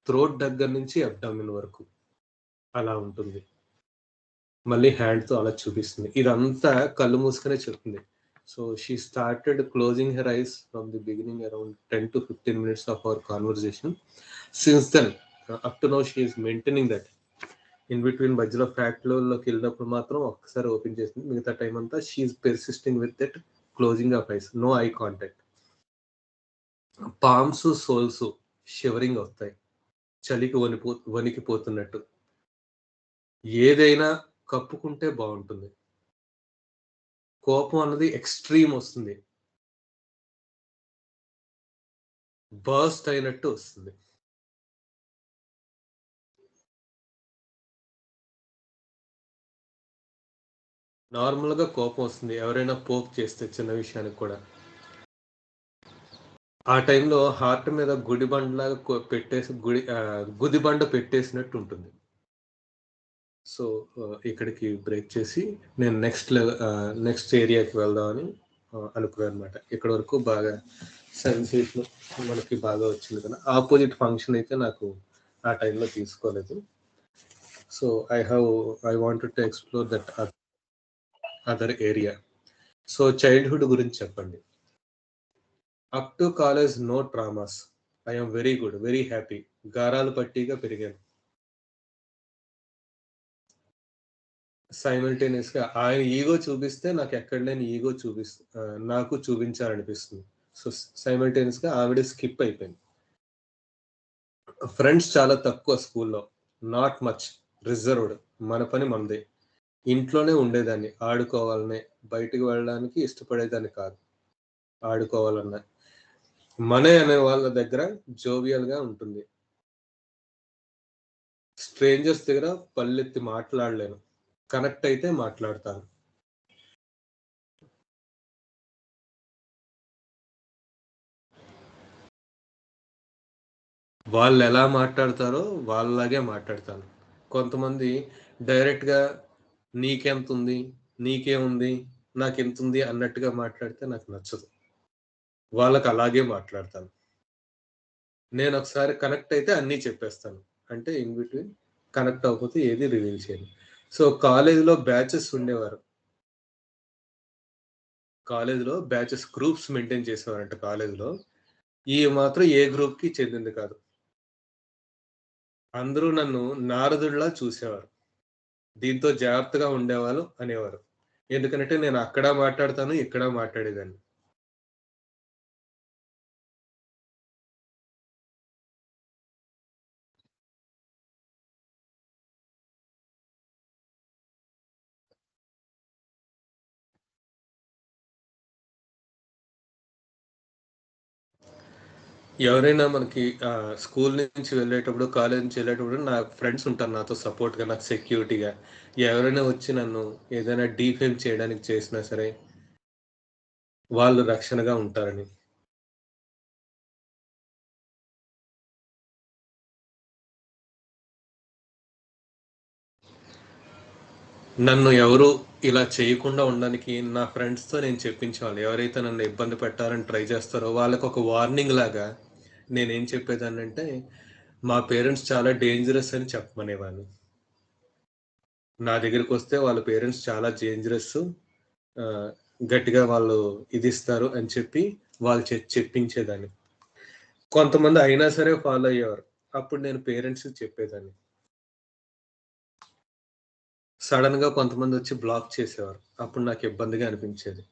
థ్రోట్ దగ్గర నుంచి అబ్డామిన్ వరకు అలా ఉంటుంది. మళ్ళీ హ్యాండ్‌తో అలా చూపిస్తుంది. ఇదంతా కళ్ళు మూసుకొనే చెప్తుంది. So, she started closing her eyes from the beginning around 10-15 minutes of our conversation. Since then up to now she is maintaining that. In between మధ్యలో ఫ్యాక్ట్‌లోకి వెళ్ళినప్పుడు మాత్రం ఒక్కసారి ఓపెన్ చేసింది. మిగతా టైమ్ అంతా she is persisting with that closing of eyes. No eye contact. Palms, soles shivering అవుతాయి. చలికి వణికిపోతున్నట్టు. ఏదైనా కప్పుకుంటే బావుంటుంది. కోపం అన్నది ఎక్స్‌ట్రీమ్ వస్తుంది. బర్స్ట్ అయినట్టు వస్తుంది. నార్మల్‌గా కోపం వస్తుంది. ఎవరైనా పోక్ చేస్తే చిన్న విషయానికి కూడా. ఆ టైంలో హార్ట్ మీద గుడిబండలాగా పెట్టేసి గుదిబండ పెట్టేసినట్టు ఉంటుంది. సో, ఇక్కడికి బ్రేక్ చేసి నేను నెక్స్ట్ ఏరియాకి వెళ్దామని అనుకున్నాననమాట. ఇక్కడి వరకు బాగా సెన్సేషన్ మనకి బాగా వచ్చింది కదా! ఆపోజిట్ ఫంక్షన్ అయితే నాకు ఆ టైంలో తీసుకోలేదు. So, I wanted to explore that other area. So, childhood గురించి చెప్పండి. Up to college no traumas. I am very good. Very happy. గారాలు పట్టీగా పెరిగాను. సైమల్టేనియస్‌గా ఆయన ఈగో చూపిస్తే నాకెక్కడ లేని ఈగో నాకు చూపించాలనిపిస్తుంది. సో, సైమల్టేనియస్‌గా ఆవిడ స్కిప్ అయిపోయింది. ఫ్రెండ్స్ చాలా తక్కువ స్కూల్‌లో. Not much. రిజర్వ్డ్. మన పని మనదే. ఇంట్లోనే ఉండేదాన్ని. ఆడుకోవాలనే. బయటికి వెళ్ళడానికి ఇష్టపడేదాన్ని కాదు. ఆడుకోవాలన్నా. మనే అనే వాళ్ళ దగ్గర జోవియల్‌గా ఉంటుంది. స్ట్రేంజర్స్ దగ్గర పల్లెత్తి మాట్లాడలేను. కనెక్ట్ అయితే మాట్లాడతాను. వాళ్ళెలా మాట్లాడతారో వాళ్ళలాగే మాట్లాడతాను. కొంతమంది డైరెక్ట్‌గా నీకెంతుంది? నీకేముంది? నాకింతుంది అన్నట్టుగా మాట్లాడితే నాకు నచ్చదు. వాళ్ళకి అలాగే మాట్లాడతాను. నేనొకసారి కనెక్ట్ అయితే అన్నీ చెప్పేస్తాను. అంటే ఇన్ బిట్వీన్ కనెక్ట్ అవ్వకపోతే ఏది రివీల్ చేయను. సో, కాలేజీలో బ్యాచెస్ ఉండేవారు. కాలేజీలో బ్యాచెస్ గ్రూప్స్ మెయింటైన్ చేసేవారంట కాలేజీలో. ఈమె మాత్రం ఏ గ్రూప్‌కి చెందింది కాదు. అందరూ నన్ను నారదుడిలా చూసేవారు. దీంతో జాగ్రత్తగా ఉండేవాళ్ళు అనేవారు. ఎందుకనంటే నేను అక్కడ మాట్లాడతాను, ఇక్కడ మాట్లాడేదాన్ని. ఎవరైనా మనకి స్కూల్ నుంచి వెళ్ళేటప్పుడు, కాలేజీ నుంచి వెళ్ళేటప్పుడు నా ఫ్రెండ్స్ ఉంటారు నాతో సపోర్ట్‌గా, నాకు సెక్యూరిటీగా. ఎవరైనా వచ్చి నన్ను ఏదైనా డీఫేమ్ చేయడానికి చేసినా సరే, వాళ్ళు రక్షణగా ఉంటారని. నన్ను ఎవరు ఇలా చేయకుండా ఉండడానికి నా ఫ్రెండ్స్‌తో నేను చెప్పించేవాళ్ళు. ఎవరైతే నన్ను ఇబ్బంది పెట్టాలని ట్రై చేస్తారో వాళ్ళకొక వార్నింగ్ లాగా నేనేం చెప్పేదాన్నంటే, మా పేరెంట్స్ చాలా డేంజరస్ అని చెప్పమనేవాడిని. నా దగ్గరికి వస్తే వాళ్ళ పేరెంట్స్ చాలా డేంజరస్, గట్టిగా వాళ్ళు ఇది ఇస్తారు అని చెప్పి వాళ్ళు చెప్పించేదాన్ని. కొంతమంది అయినా సరే ఫాలో అయ్యేవారు. అప్పుడు నేను పేరెంట్స్‌కి చెప్పేదాన్ని. సడెన్‌గా కొంతమంది వచ్చి బ్లాక్ చేసేవారు. అప్పుడు నాకు ఇబ్బందిగా అనిపించేది.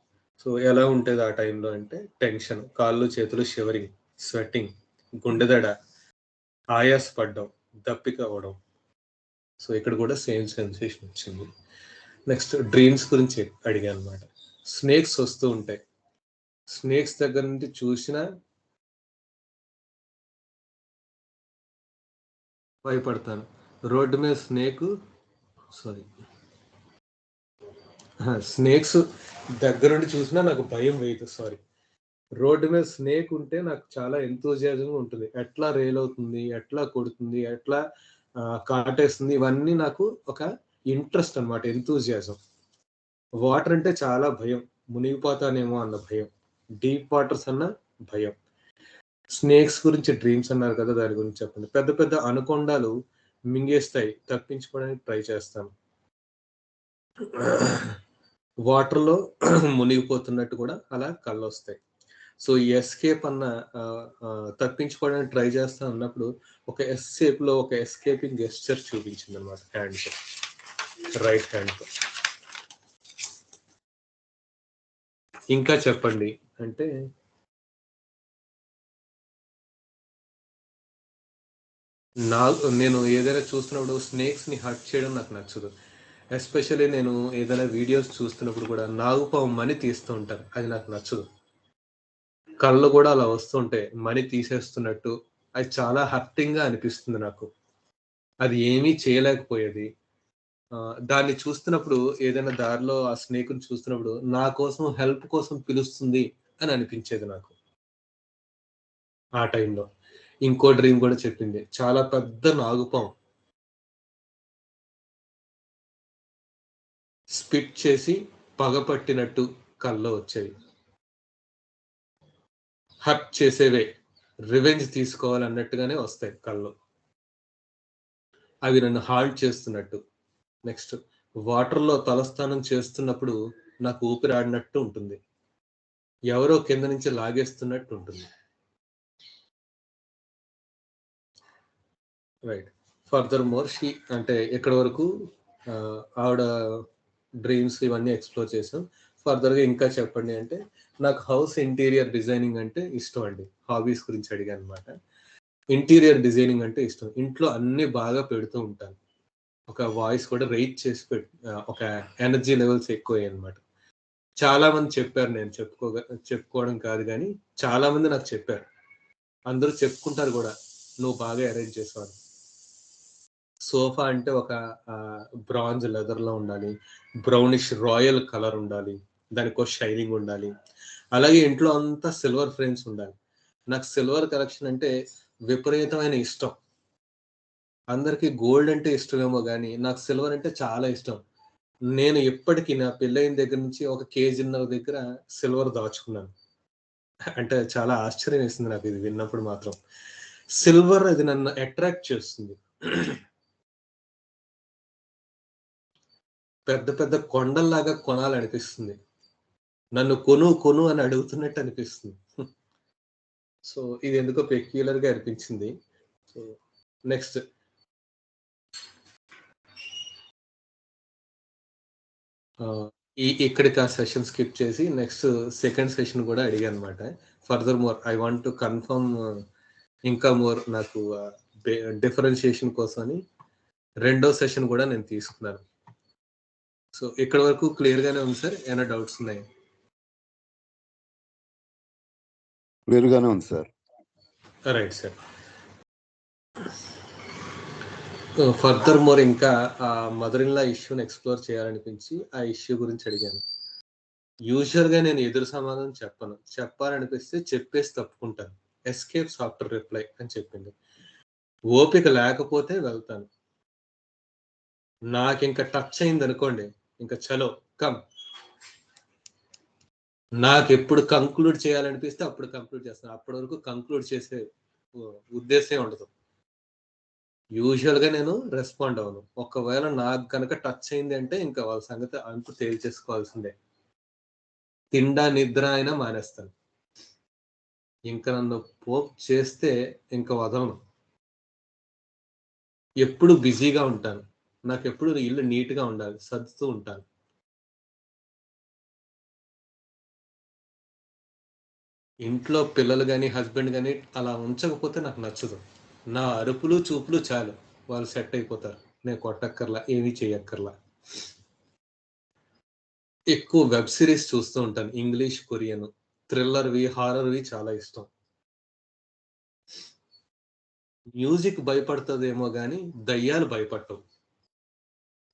సో, ఎలా ఉంటది ఆ టైంలో అంటే టెన్షన్, కాళ్ళు, చేతులు షివరింగ్, స్వెట్టింగ్, గుండె దడ, ఆయాసపడ్డం, దప్పిక అవ్వడం. సో, ఇక్కడ కూడా సేమ్ సెన్సేషన్ వచ్చింది. నెక్స్ట్ డ్రీమ్స్ గురించి అడిగానన్నమాట. స్నేక్స్ వస్తూ ఉంటాయి. స్నేక్స్ దగ్గర నుండి చూసినా భయపడతాను. రోడ్డు మీద సారీ స్నేక్స్ దగ్గరుండి చూసినా నాకు భయం వేయదు. సారీ. రోడ్డు మీద స్నేక్ ఉంటే నాకు చాలా ఎంతూజియాజంగా ఉంటుంది. ఎట్లా రేలవుతుంది, ఎట్లా కొడుతుంది, ఎట్లా కాటేస్తుంది, ఇవన్నీ నాకు ఒక ఇంట్రెస్ట్ అన్నమాట. ఎంతూజియాజం. వాటర్ అంటే చాలా భయం. మునిగిపోతానేమో అన్న భయం. డీప్ వాటర్స్ అన్న భయం. స్నేక్స్ గురించి డ్రీమ్స్ అన్నారు కదా! దాని గురించి చెప్పండి. పెద్ద పెద్ద అనకొండాలు మింగేస్తాయి. తప్పించుకోవడానికి ట్రై చేస్తాను. వాటర్‌లో మునిగిపోతున్నట్టు కూడా అలా కళ్ళొస్తాయి. సో, ఈ ఎస్కేప్ అన్న తప్పించుకోవడానికి ట్రై చేస్తా అన్నప్పుడు ఒక ఎస్ షేప్‌లో ఒక ఎస్కేపింగ్ గెస్చర్ చూపించిందన్నమాట హ్యాండ్‌తో. రైట్ హ్యాండ్‌తో. ఇంకా చెప్పండి అంటే నేను ఏదైనా చూస్తున్నప్పుడు స్నేక్స్‌ని హర్ట్ చేయడం నాకు నచ్చదు. ఎస్పెషల్లీ నేను ఏదైనా వీడియోస్ చూస్తున్నప్పుడు కూడా నాగుపాము మని తీస్తూ ఉంటారు. అది నాకు నచ్చదు. కళ్ళు కూడా అలా వస్తుంటాయి. మని తీసేస్తున్నట్టు. అది చాలా హర్టింగ్‌గా అనిపిస్తుంది నాకు. అది ఏమీ చేయలేకపోయేది. దాన్ని చూస్తున్నప్పుడు ఏదైనా దారిలో ఆ స్నేక్‌ని చూస్తున్నప్పుడు నా కోసం హెల్ప్ కోసం పిలుస్తుంది అని అనిపించేది నాకు. ఆ టైంలో. ఇంకో డ్రీమ్ కూడా చెప్పింది. చాలా పెద్ద నాగుపాము స్పిట్ చేసి పగపట్టినట్టు కల్లో వచ్చేవి. హర్ట్ చేసేవే. రివెంజ్ తీసుకోవాలన్నట్టుగానే వస్తాయి కల్లో. అవి నన్ను హాల్ట్ చేస్తున్నట్టు. నెక్స్ట్ వాటర్‌లో తలస్నానం చేస్తున్నప్పుడు నాకు ఊపిరాడినట్టు ఉంటుంది. ఎవరో కింద నుంచి లాగేస్తున్నట్టు ఉంటుంది. రైట్. ఫర్దర్ మోర్ అంటే ఇక్కడి వరకు ఆవిడ డ్రీమ్స్ ఇవన్నీ ఎక్స్‌ప్లోర్ చేసాం. ఫర్దర్‌గా ఇంకా చెప్పండి అంటే, నాకు హౌస్ ఇంటీరియర్ డిజైనింగ్ అంటే ఇష్టం అండి. హాబీస్ గురించి అడిగానన్నమాట. ఇంటీరియర్ డిజైనింగ్ అంటే ఇష్టం. ఇంట్లో అన్నీ బాగా పెడుతూ ఉంటాను. ఒక వాయిస్ కూడా రైజ్ చేసి ఒక ఎనర్జీ లెవెల్స్ ఎక్కువయ్యాయన్నమాట. చాలా మంది చెప్పారు, నేను చెప్పుకోవడం కాదు గానీ, చాలా మంది నాకు చెప్పారు. అందరూ చెప్పుకుంటారు గూడా. "నువ్వు బాగా అరేంజ్ చేసావని." సోఫా అంటే ఒక బ్రాంజ్ లెదర్‌లో ఉండాలి. బ్రౌనిష్ రాయల్ కలర్ ఉండాలి. దానికో షైనింగ్ ఉండాలి. అలాగే ఇంట్లో అంతా సిల్వర్ ఫ్రేమ్స్ ఉండాలి. నాకు సిల్వర్ కలెక్షన్ అంటే విపరీతమైన ఇష్టం. అందరికి గోల్డ్ అంటే ఇష్టమేమో గానీ, నాకు సిల్వర్ అంటే చాలా ఇష్టం. నేను ఇప్పటికి నా పెళ్లయిన దగ్గర నుంచి ఒక కేజీన్నర దగ్గర సిల్వర్ దాచుకున్నాను. అంటే చాలా ఆశ్చర్యం వేసింది నాకు ఇది విన్నప్పుడు మాత్రం. సిల్వర్ అది నన్ను అట్రాక్ట్ చేస్తుంది. పెద్ద పెద్ద కొండల్లాగా కొనాలనిపిస్తుంది. నన్ను కొను కొను అని అడుగుతున్నట్టు అనిపిస్తుంది. సో, ఇది ఎందుకో పెక్యులర్‌గా అనిపించింది. సో, నెక్స్ట్ ఆహ్, ఇక్కడికి ఆ సెషన్ స్కిప్ చేసి నెక్స్ట్ సెకండ్ సెషన్ గూడా అడిగానన్నమాట. Further more I want to confirm ఇంకా మోర్ నాకు బె డిఫరెన్షియేషన్ కోసమని రెండో సెషన్ గూడా నేను తీసుకున్నాను. సో, ఇక్కడి వరకు క్లియర్‌గానే ఉంది సార్. ఏమైనా డౌట్స్ ఉన్నాయా? క్లియర్‌గానే ఉంది sir. Right sir. Further more ఇంకా మదర్ ఇన్ లా ఇష్యూని ఎక్స్‌ప్లోర్ చేయాలనిపించి ఆ ఇష్యూ గురించి అడిగాను. యూజువల్‌గా నేను ఎదురు సమాధానం చెప్పను. చెప్పాలనిపిస్తే చెప్పేసి తప్పుకుంటాను. ఎస్కేప్స్ ఆఫ్టర్ రిప్లై అని చెప్పింది. ఓపిక లేకపోతే వెళ్తాను. నాకింక టచ్ అయిందనుకోండి, ఇంక చలో కమ్. నాకెప్పుడు కంక్లూడ్ చేయాలనిపిస్తే అప్పుడు కంక్లూడ్ చేస్తాను. అప్పటి వరకు కంక్లూడ్ చేసే ఉద్దేశ్యమే ఉండదు. యూజువల్గా నేను రెస్పాండ్ అవ్వను. ఒకవేళ నాకు కనుక టచ్ అయింది అంటే ఇంకా వాళ్ళ సంగతి అంటూ తేల్చేసుకోవాల్సిందే. తిండా నిద్ర అయినా మానేస్తాను. ఇంకా నన్ను పోక్ చేస్తే ఇంక వదలను. ఎప్పుడు బిజీగా ఉంటాను. నాకెప్పుడు ఇల్లు నీట్‌గా ఉండాలి. సర్దుతూ ఉంటాను. ఇంట్లో పిల్లలు గాని, హస్బెండ్ గాని అలా ఉంచకపోతే నాకు నచ్చదు. నా అరుపులు, చూపులు చాలు. వాళ్ళు సెట్ అయిపోతారు. నేను కొట్టక్కర్లా, ఏమీ చేయక్కర్లా. ఎక్కువ వెబ్ సీరీస్ చూస్తూ ఉంటాను. English, Korean. థ్రిల్లర్‌వి, హారర్‌వి చాలా ఇష్టం. మ్యూజిక్ భయపడతదేమో గానీ, దయ్యాలు భయపట్టవు.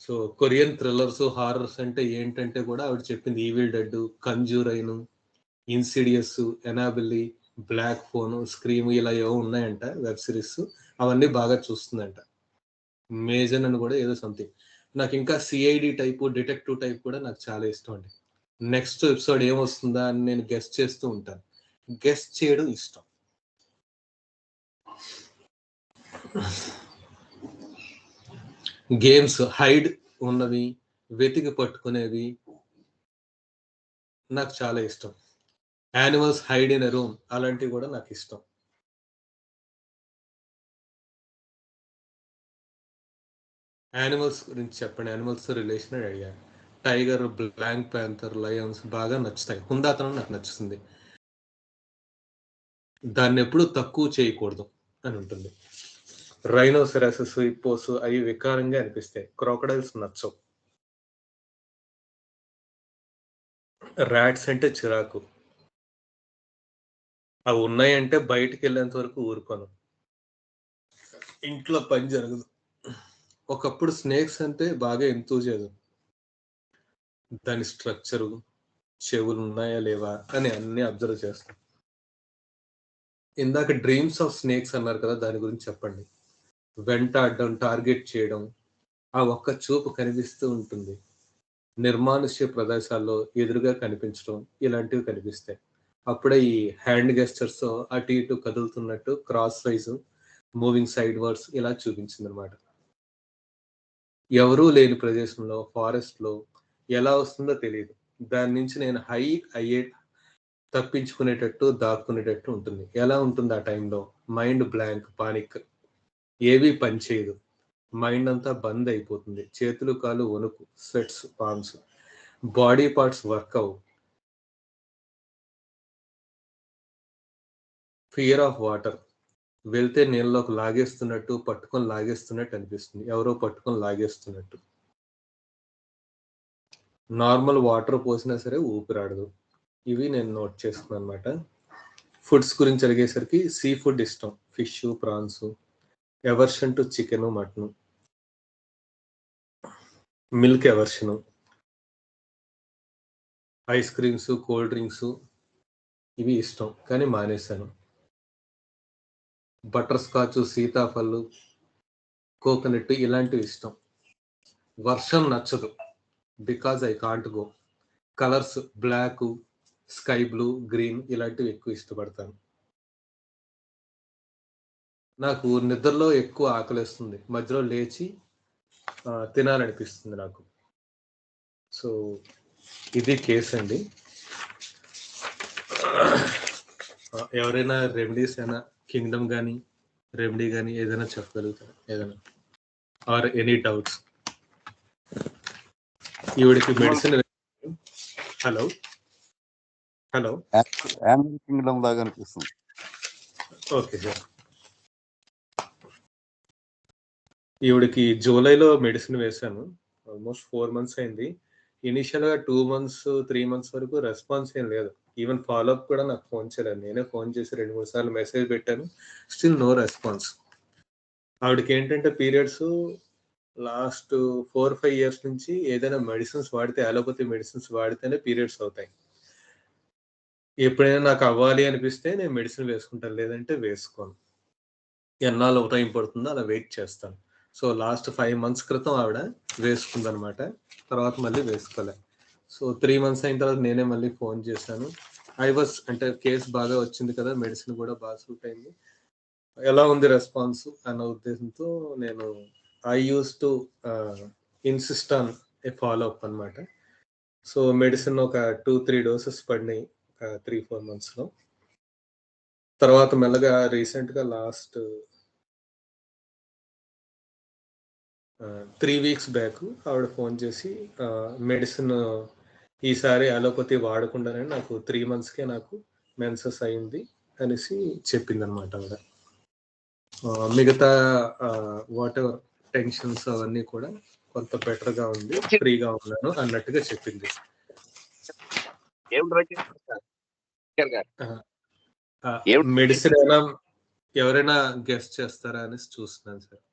సో, కొరియన్ థ్రిల్లర్స్, హారర్స్ అంటే ఏంటంటే కూడా ఆవిడ చెప్పింది 'Evil Dead', 'Conjuring', 'Insidious', 'Annabelle', 'Black Phone', 'Scream' ఇలా ఏవో ఉన్నాయంట వెబ్ సీరీస్. అవన్నీ బాగా చూస్తుందంట. 'మేజన్' అని కూడా ఏదో సంథింగ్. నాకింకా సీఐడీ టైపు, డిటెక్టివ్ టైప్ కూడా నాకు చాలా ఇష్టం అండి. నెక్స్ట్ ఎపిసోడ్ ఏమొస్తుందా అని నేను గెస్ చేస్తూ ఉంటాను. గెస్ చేయడం ఇష్టం. గేమ్స్ హైడ్ ఉన్నవి, వెతికి పట్టుకునేవి నాకు చాలా ఇష్టం. Animals hide in a room అలాంటివి కూడా నాకిష్టం. యానిమల్స్ గురించి చెప్పండి. యానిమల్స్‌తో రిలేషన్ అని అడిగారు. టైగర్, బ్లాక్ పాంథర్, లయన్స్ బాగా నచ్చుతాయి. హుందాతనం నాకు నచ్చుతుంది. దాన్నెప్పుడు తక్కువ చేయకూడదు అని ఉంటుంది. రైనోసెరాసెస్, హిప్పోస్ అవి వికారంగా అనిపిస్తాయి. క్రొకడైల్స్ నచ్చవు. రాట్స్ అంటే చిరాకు. అవి ఉన్నాయంటే బయటికెళ్ళేంత వరకు ఊరుకోను. ఇంట్లో పని జరగదు. ఒకప్పుడు స్నేక్స్ అంటే బాగా ఎంతూజియాజం. దాని స్ట్రక్చరు, చెవులున్నాయా లేవా అని అన్నీ అబ్జర్వ్ చేస్తా. ఇందాక డ్రీమ్స్ ఆఫ్ స్నేక్స్ అన్నారు కదా! దాని గురించి చెప్పండి. వెంటాడడం, టార్గెట్ చేయడం, ఆ ఒక్క చూపు కనిపిస్తూ ఉంటుంది. నిర్మానుష్య ప్రదేశాల్లో ఎదురుగా కనిపించడం ఇలాంటివి కనిపిస్తాయి. అప్పుడే ఈ హ్యాండ్ గెస్చర్స్‌తో అటు ఇటు కదులుతున్నట్టు క్రాస్ వైస్, మూవింగ్ సైడ్‌వార్డ్స్ ఇలా చూపించిందనమాట. ఎవరూ లేని ప్రదేశంలో, ఫారెస్ట్‌లో ఎలా వస్తుందో తెలీదు. దాని నుంచి నేను అయ్యే తప్పించుకునేటట్టు, దాక్కునేటట్టు ఉంటుంది. ఎలా ఉంటుంది ఆ టైంలో? Mind blank, panic. ఏవి పనిచేయదు. మైండ్ అంతా బంద్ అయిపోతుంది. చేతులు, కాళ్ళు వణుకు, స్వెట్స్, పాల్మ్స్. బాడీ పార్ట్స్ వర్క్ అవ్వవు. Fear of water. వెళ్తే నీళ్ళలోకి లాగేస్తున్నట్టు, పట్టుకొని లాగేస్తున్నట్టు అనిపిస్తుంది. ఎవరో పట్టుకొని లాగేస్తున్నట్టు. నార్మల్ వాటర్ పోసినా సరే ఊపిరాడదు. ఇవి నేను నోట్ చేసుకున్నాననమాట. ఫుడ్స్ గురించి అడిగేసరికి సీ ఫుడ్ ఇష్టం. Fish, prawns. Aversion to chicken, mutton. Milk aversion. Ice creams, cool drinks ఇవి ఇష్టం. కానీ మానేశాను. బటర్ స్కాచ్, సీతాఫలు, కోకోనట్ ఇలాంటివి ఇష్టం. వర్షం నచ్చదు. Because I can't go. Colours black, sky blue, green ఇలాంటివి ఎక్కువ ఇష్టపడతాను. నాకు నిద్రలో ఎక్కువ ఆకలేస్తుంది. మధ్యలో లేచి తినాలనిపిస్తుంది నాకు. సో, ఇది కేసండి. ఎవరైనా రెమెడీస్ ఏమైనా కింగ్డమ్ గాని, రెమెడీ గాని ఏదైనా చెప్పగలుగుతారా? ఏదైనా ఆర్ ఎనీ డౌట్స్? ఈవిడికి medicine hello? Hello? Animal Kingdom లాగా అనిపిస్తుంది. Okay sir. ఈవిడకి జూలైలో మెడిసిన్ వేశాను. ఆల్మోస్ట్ 4 మంత్స్ అయింది. ఇనీషియల్‌గా 2 మంత్స్, 3 మంత్స్ వరకు రెస్పాన్స్ ఏం లేదు. ఈవెన్ ఫాలో అప్ కూడా నాకు ఫోన్ చేయలేదు. నేనే ఫోన్ చేసి 2, 3 సార్లు మెసేజ్ పెట్టాను. Still no response. ఆవిడకేంటంటే పీరియడ్స్ లాస్ట్ 4, 5 ఇయర్స్ నుంచి ఏదైనా మెడిసిన్స్ వాడితే అలోపతి మెడిసిన్స్ వాడితేనే పీరియడ్స్ అవుతాయి. ఎప్పుడైనా నాకు అవ్వాలి అనిపిస్తే నేను మెడిసిన్ వేసుకుంటాను. లేదంటే వేసుకోను. ఎన్నాళ్ళు టైం పడుతుందో అలా వెయిట్ చేస్తాను. సో, లాస్ట్ 5 మంత్స్ క్రితం ఆవిడ వేసుకుందనమాట. తర్వాత మళ్ళీ వేసుకోలే. సో, 3 మంత్స్ అయిన తర్వాత నేనే మళ్ళీ ఫోన్ చేశాను. అంటే కేస్ బాగా వచ్చింది కదా! మెడిసిన్ కూడా బాగా సూట్ అయింది. ఎలా ఉంది రెస్పాన్స్ అన్న ఉద్దేశంతో నేను I use to insist on a follow up అనమాట. సో మెడిసిన్ ఒక 2-3 డోసెస్ పడినాయి 3-4 monthsలో. తర్వాత మెల్లగా రీసెంట్గా లాస్ట్ 3 weeks బ్యాక్ ఆవిడ ఫోన్ చేసి మెడిసిన్ ఈసారి అలోపతి వాడకుండానే నాకు 3 monthsకే నాకు మెన్సెస్ అయింది అనేసి చెప్పింది అనమాట ఆవిడ. మిగతా వాట్ ఎవర్ టెన్షన్స్ అవన్నీ కూడా కొంత బెటర్గా ఉంది, ఫ్రీగా ఉన్నాను అన్నట్టుగా చెప్పింది. మెడిసిన్ అయినా ఎవరైనా గెస్ట్ చేస్తారా అనేసి చూస్తున్నాను సార్.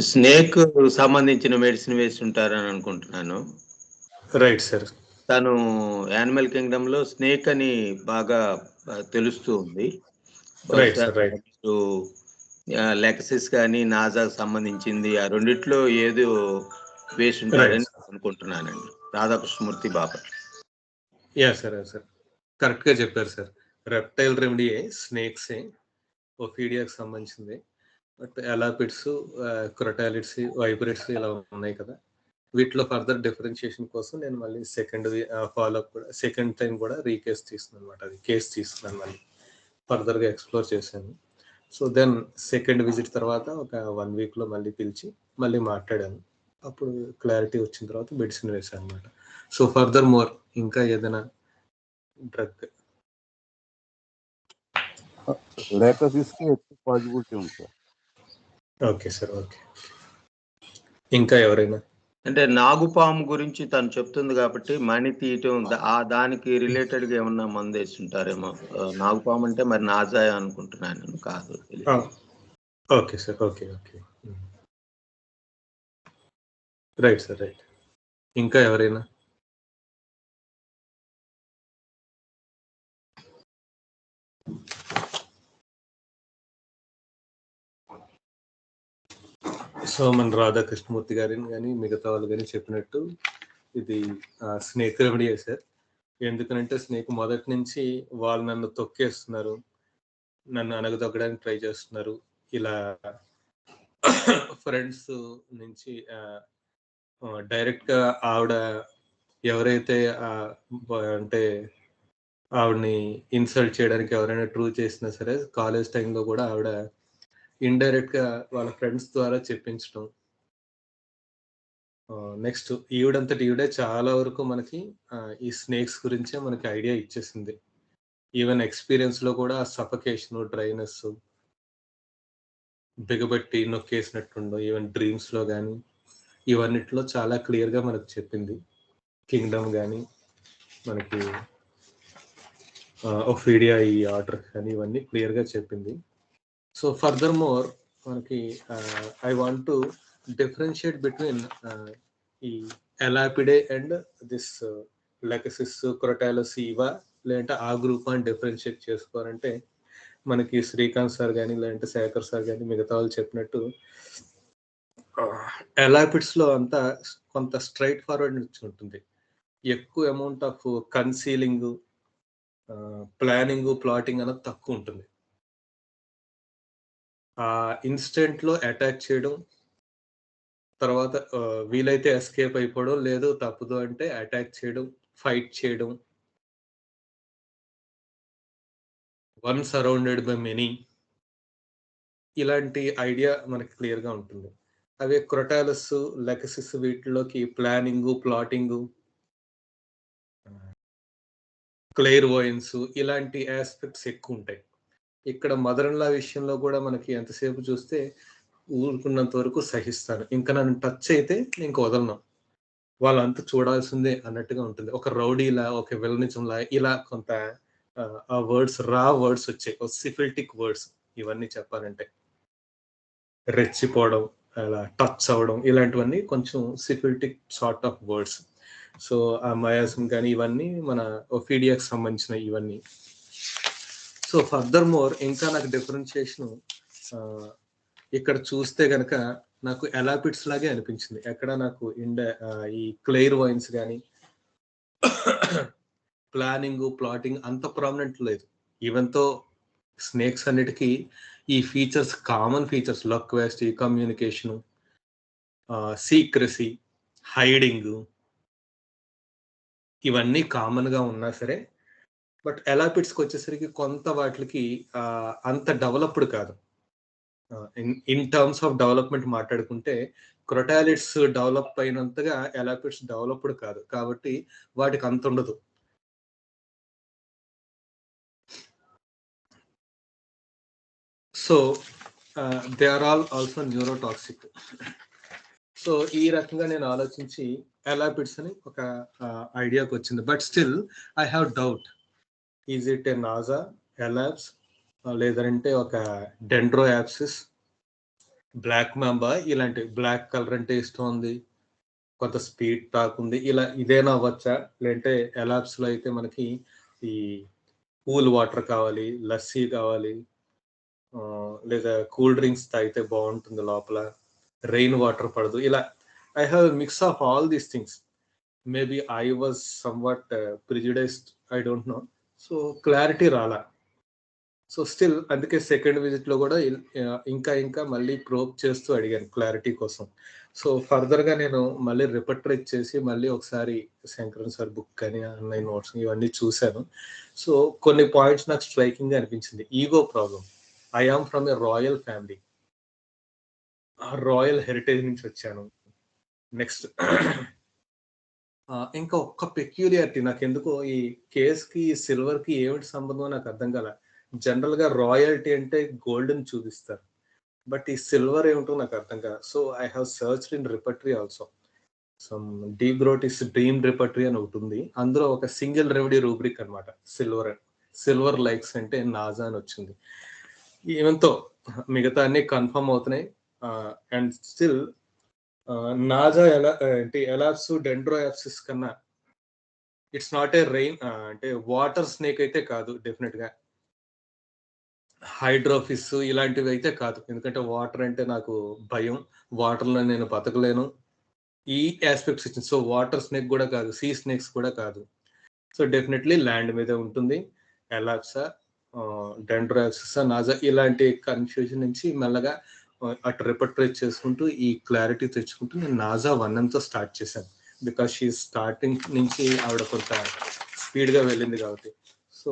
స్నేక్ సంబంధించిన మెడిసిన్ వేసి ఉంటారని అనుకుంటున్నాను. Right sir. తను యానిమల్ కింగ్డమ్ లో స్నేక్ అని బాగా తెలుస్తూ ఉంది. లెక్సిస్ కానీ నాజాకు సంబంధించింది ఆ రెండిట్లో ఏదో వేసి ఉంటారని అనుకుంటున్నానండి. Radhakrishnamurthy Bapat. Yeah sir correct గా చెప్పారు సార్. రెప్టైల్ రెమెడీయే, స్నేక్సే, ఓఫీడియాకి సంబంధించింది. బట్ ఎలాపిడ్స్, క్రొటాలిడ్స్, వైబ్రేట్స్ ఇలా ఉన్నాయి కదా, వీటిలో ఫర్దర్ డిఫరెన్షియేషన్ కోసం నేను మళ్ళీ ఫాలోఅప్ కూడా సెకండ్ టైం కూడా రీకేస్ తీసుకున్నాను అనమాట. అది కేస్ తీసుకున్నాను, మళ్ళీ ఫర్దర్గా ఎక్స్ప్లోర్ చేశాను. సో దెన్ సెకండ్ విజిట్ తర్వాత ఒక 1 weekలో మళ్ళీ పిలిచి మళ్ళీ మాట్లాడాను. అప్పుడు క్లారిటీ వచ్చిన తర్వాత మెడిసిన్ వేసాను అనమాట. సో ఫర్దర్ మోర్ ఇంకా ఏదైనా డ్రగ్ లేకసిస్కి ఎక్కువ పాజిబిలిటీ ఉంది సార్. Okay sir, okay. ఇంకా ఎవరైనా? అంటే నాగుపాము గురించి తను చెప్తుంది కాబట్టి మణి తీయటం దానికి రిలేటెడ్ గా ఏమన్నా మందు వేస్తుంటారేమో. నాగుపాము అంటే మరి నాజాయ అనుకుంటున్నాను, కాదు. Okay sir, okay. Right sir, right. ఇంకా ఎవరైనా? సో మన రాధాకృష్ణమూర్తి గారిని కానీ మిగతా వాళ్ళు కానీ చెప్పినట్టు ఇది స్నేక్ రెమెడీయే సార్. ఎందుకనంటే స్నేక్ మొదటి నుంచి వాళ్ళు నన్ను తొక్కేస్తున్నారు, నన్ను అనగదొక్కడానికి ట్రై చేస్తున్నారు. ఇలా ఫ్రెండ్స్ నుంచి డైరెక్ట్గా ఆవిడ ఎవరైతే అంటే ఆవిడని ఇన్సల్ట్ చేయడానికి ఎవరైనా ట్రూ చేసినా సరే, కాలేజ్ టైంలో కూడా ఆవిడ ఇండైరెక్ట్గా వాళ్ళ ఫ్రెండ్స్ ద్వారా చెప్పించడం. నెక్స్ట్ ఈవిడంతటి ఈవిడే చాలా వరకు మనకి ఈ స్నేక్స్ గురించే మనకి ఐడియా ఇచ్చేసింది. ఈవెన్ ఎక్స్పీరియన్స్లో కూడా సఫకేషన్, డ్రైనెస్, బిగబట్టి నొక్కేసినట్టుండో, ఈవెన్ డ్రీమ్స్లో కానీ ఇవన్నిట్లో చాలా క్లియర్గా మనకు చెప్పింది. కింగ్డమ్ కానీ మనకి ఓఫీడియా ఈ ఆర్డర్ కానీ ఇవన్నీ క్లియర్గా చెప్పింది. సో ఫర్దర్ మోర్ మనకి I want to differentiate between ఈ ఎలాపిడే అండ్ దిస్ లెకసిస్, క్రొటాలస్ ఇవా, లేదంటే ఆ గ్రూప్ అని డిఫరెన్షియేట్ చేసుకోవాలంటే మనకి శ్రీకాంత్ సార్ కానీ లేదంటే శేఖర్ సార్ కానీ మిగతా వాళ్ళు చెప్పినట్టు ఎలాపిడ్స్లో అంతా కొంత స్ట్రైట్ ఫార్వర్డ్ నుంచి ఉంటుంది. ఎక్కువ amount of concealing, planning, plotting అనేది తక్కువ ఉంటుంది. ఇన్స్టెంట్లో అటాక్ చేయడం, తర్వాత వీలైతే ఎస్కేప్ అయిపోవడం, లేదు తప్పదు అంటే అటాక్ చేయడం, ఫైట్ చేయడం, వన్ సరౌండెడ్ బై మెనీ, ఇలాంటి ఐడియా మనకి క్లియర్గా ఉంటుంది. అవే క్రొటాలస్, లెకసిస్ వీటిలోకి ప్లానింగ్, ప్లాటింగ్, క్లియర్ వాయిన్స్ ఇలాంటి ఆస్పెక్ట్స్ ఎక్కువ ఉంటాయి. ఇక్కడ మదర్ ఇన్ లా విషయంలో కూడా మనకి ఎంతసేపు చూస్తే ఊరుకున్నంత వరకు సహిస్తాను, ఇంకా నన్ను టచ్ అయితే ఇంక వదలను, వాళ్ళంతా చూడాల్సిందే అన్నట్టుగా ఉంటుంది. ఒక రౌడీలా, ఒక విలనిజంలా ఇలా కొంత ఆ వర్డ్స్, రా వర్డ్స్ వచ్చాయి, సిఫిల్టిక్ వర్డ్స్. ఇవన్నీ చెప్పాలంటే రెచ్చిపోవడం, అలా టచ్ అవ్వడం, ఇలాంటివన్నీ కొంచెం సిఫిల్టిక్ సార్ట్ ఆఫ్ వర్డ్స్. సో ఆ మయాసం కానీ ఇవన్నీ మన ఓఫీడియాకి సంబంధించిన ఇవన్నీ. సో ఫర్దర్ మోర్ ఇంకా నాకు డిఫరెన్షియేషన్ ఇక్కడ చూస్తే కనుక నాకు ఎలాపిడ్స్ లాగే అనిపించింది. ఎక్కడ నాకు ఈ క్లియర్ వైన్స్ కానీ ప్లానింగ్, ప్లాటింగ్ అంత ప్రామినెంట్ లేదు. ఈవెన్తో స్నేక్స్ అన్నిటికీ ఈ features, common features, loquacity, communication, secrecy, hiding, ఇవన్నీ కామన్గా ఉన్నా సరే, బట్ ఎలాపిడ్స్కి వచ్చేసరికి కొంత వాటికి అంత డెవలప్డ్ కాదు. ఇన్ టర్మ్స్ ఆఫ్ డెవలప్మెంట్ మాట్లాడుకుంటే క్రొటాలిడ్స్ డెవలప్ అయినంతగా ఎలాపిడ్స్ డెవలప్డ్ కాదు, కాబట్టి వాటికి అంత ఉండదు. So they are all also neurotoxic. So ఈ రకంగా నేను ఆలోచించి ఎలాపిడ్స్ అని ఒక ఐడియాకి వచ్చింది. But still I have doubt, is it a Naja, Elaps, లేదంటే ఒక డెండ్రోయాప్సిస్, బ్లాక్ మాంబా, ఇలాంటి బ్లాక్ కలర్ అంటే ఇష్టం ఉంది, కొంత స్పీడ్ టాక్ ఉంది, ఇలా ఇదేనా అవ్వచ్చా? లేదంటే ఎలాప్స్లో అయితే మనకి ఈ కూల్ వాటర్ కావాలి, లస్సీ కావాలి, లేదా కూల్ డ్రింక్స్ తాగితే బాగుంటుంది, లోపల రెయిన్ వాటర్ పడదు, ఇలా I have mix of all these things. Maybe I was somewhat prejudiced, I don't know. So clarity రాలా. సో స్టిల్ అందుకే సెకండ్ విజిట్లో కూడా ఇంకా మళ్ళీ ప్రోబ్ చేస్తూ అడిగాను క్లారిటీ కోసం. సో ఫర్దర్గా నేను మళ్ళీ రిపర్టరైజ్ చేసి మళ్ళీ ఒకసారి శంకరన్ సార్ బుక్ కానీ ఆన్లైన్ నోట్స్ ఇవన్నీ చూశాను. సో కొన్ని పాయింట్స్ నాకు స్ట్రైకింగ్గా అనిపించింది. Ego problem. I am from a royal family, royal heritage నుంచి వచ్చాను. నెక్స్ట్ ఇంకా ఒక్క పెక్యూరియారిటీ నాకు ఎందుకో ఈ కేస్కి సిల్వర్కి ఏమిటి సంబంధం నాకు అర్థం కాల. జనరల్గా రాయల్టీ అంటే గోల్డెన్ చూపిస్తారు, బట్ ఈ సిల్వర్ ఏమిటో నాకు అర్థం కాదు. So I have searched in repertory also. Some deep grottos dream repertory అని ఒకటి ఉంది, అందులో ఒక సింగిల్ రెమెడీ రూబ్రిక్ అనమాట సిల్వర్ లైక్స్ అంటే నాజా అని వచ్చింది. ఈవెన్తో మిగతా అన్ని కన్ఫర్మ్ అవుతున్నాయి. And still Naja Elaps Dendroaspis కన్నా ఇట్స్ నాట్ ఏ రెయిన్ అంటే వాటర్ స్నేక్ అయితే కాదు, డెఫినెట్ గా హైడ్రోఫిస్ ఇలాంటివి అయితే కాదు, ఎందుకంటే వాటర్ అంటే నాకు భయం, వాటర్ లో నేను బతకలేను, ఈ ఆస్పెక్ట్స్ ఇచ్చింది. సో వాటర్ స్నేక్ కూడా కాదు, సీ స్నేక్స్ కూడా కాదు. సో డెఫినెట్లీ ల్యాండ్ మీదే ఉంటుంది. ఎలాప్సా, డెండ్రోయాప్సిస్, నాజా ఇలాంటి కన్ఫ్యూజన్ నుంచి మెల్లగా అటు రిపర్టరైజ్ చేసుకుంటూ ఈ క్లారిటీ తెచ్చుకుంటూ నేను నాజా 1M స్టార్ట్ చేశాను. బికాస్ షీ స్టార్టింగ్ నుంచి ఆవిడ కొంత స్పీడ్గా వెళ్ళింది కాబట్టి. సో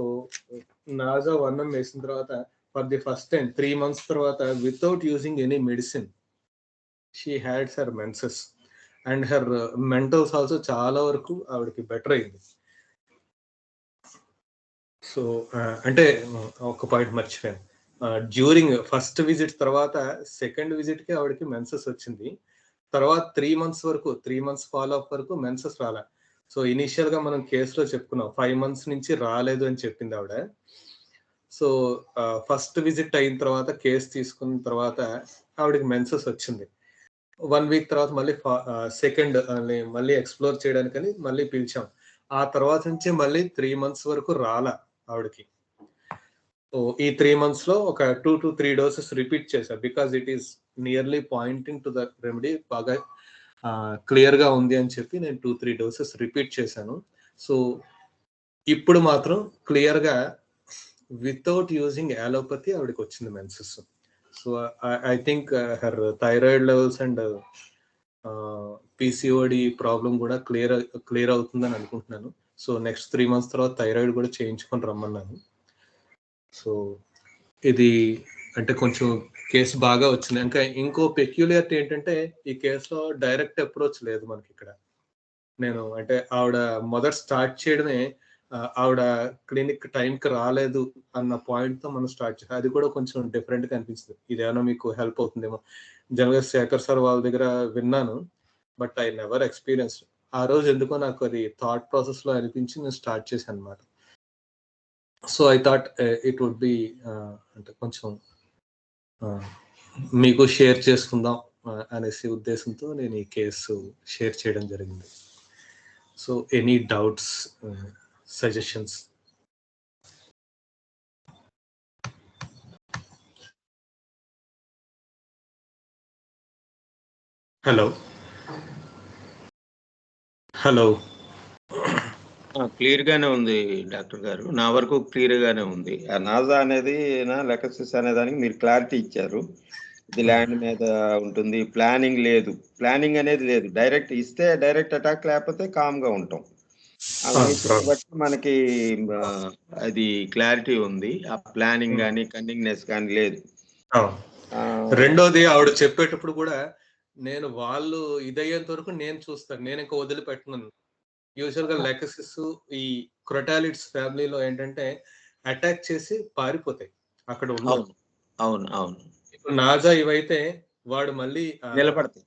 నాజా 1M వేసిన తర్వాత for the first time 3 months తర్వాత without using any medicine she had her menses and her mentals also చాలా వరకు ఆవిడకి బెటర్ అయింది. సో అంటే ఒక పాయింట్ మర్చిపోయాను, డ్యూరింగ్ ఫస్ట్ విజిట్ తర్వాత సెకండ్ విజిట్కి ఆవిడకి మెన్సెస్ వచ్చింది. తర్వాత 3 months వరకు 3 months ఫాలో అప్ వరకు మెన్సెస్ రాలే. సో ఇనీషియల్గా మనం కేసులో చెప్పుకున్నాం 5 months నుంచి రాలేదు అని చెప్పింది ఆవిడ. సో ఫస్ట్ విజిట్ అయిన తర్వాత కేసు తీసుకున్న తర్వాత ఆవిడకి మెన్సెస్ వచ్చింది. 1 week తర్వాత మళ్ళీ సెకండ్ మళ్ళీ ఎక్స్ప్లోర్ చేయడానికని మళ్ళీ పిలిచాం. ఆ తర్వాత నుంచి మళ్ళీ 3 months వరకు రాలా ఆవిడకి. ఈ 3 months లో ఒక 2 to 3 doses రిపీట్ చేశాను, because it is nearly pointing to the remedy, బాగా క్లియర్గా ఉంది అని చెప్పి నేను 2-3 doses రిపీట్ చేశాను. సో ఇప్పుడు మాత్రం క్లియర్గా వితౌట్ యూజింగ్ అలోపతి ఆవిడకి వచ్చింది menses. So I think her thyroid levels and PCOD problem కూడా క్లియర్ అవుతుందని అనుకుంటున్నాను. సో నెక్స్ట్ 3 months తర్వాత థైరాయిడ్ కూడా చేయించుకొని రమ్మన్నాను. సో ఇది అంటే కొంచెం కేసు బాగా వచ్చింది. ఇంకా ఇంకో పెక్యులియారిటీ ఏంటంటే ఈ కేసులో డైరెక్ట్ అప్రోచ్ లేదు మనకి ఇక్కడ. నేను అంటే ఆవిడ మొదట స్టార్ట్ చేయడమే ఆవిడ క్లినిక్ టైంకి రాలేదు అన్న పాయింట్తో మనం స్టార్ట్ చేయాలి. అది కూడా కొంచెం డిఫరెంట్గా అనిపించింది. ఇదేమైనా మీకు హెల్ప్ అవుతుందేమో. జనరల్గా శేఖర్ సార్ వాళ్ళ దగ్గర విన్నాను, బట్ ఐ నెవర్ ఎక్స్పీరియన్స్. ఆ రోజు ఎందుకో నాకు అది థాట్ ప్రాసెస్లో అనిపించి నేను స్టార్ట్ చేశాను అనమాట. So I thought it would be అంటే కొంచెం మీకు షేర్ చేసుకుందాం అనేసి ఉద్దేశంతో నేను ఈ కేసు షేర్ చేయడం జరిగింది. So any doubts, suggestions? Hello. Clear గానే ఉంది డాక్టర్ గారు, నా వరకు క్లియర్ గానే ఉంది. ఆ నాసా అనేది లెకసిస్ అనే దానికి మీరు క్లారిటీ ఇచ్చారు. ఇది ల్యాండ్ మీద ఉంటుంది, ప్లానింగ్ లేదు, ప్లానింగ్ అనేది లేదు, డైరెక్ట్ ఇస్తే డైరెక్ట్ అటాక్, లేకపోతే కామ్ గా ఉంటాం. ఆ నేచర్ బట్టి మనకి అది క్లారిటీ ఉంది. ఆ ప్లానింగ్ కానీ కన్నింగ్నెస్ కానీ లేదు. రెండోది ఆవిడ చెప్పేటప్పుడు కూడా నేను వాళ్ళు ఇదయ్యేంత వరకు నేను చూస్తాను, నేను ఇంకా వదిలిపెట్టను. యూజువల్ గా లెకసిస్ ఈ క్రొటాలిడ్స్ ఫ్యామిలీలో ఏంటంటే అటాక్ చేసి పారిపోతాయి, అక్కడ ఉండవు. అవును అవును. ఇప్పుడు నాజా ఇవైతే వాడు మళ్ళీ నిలబడతాయి,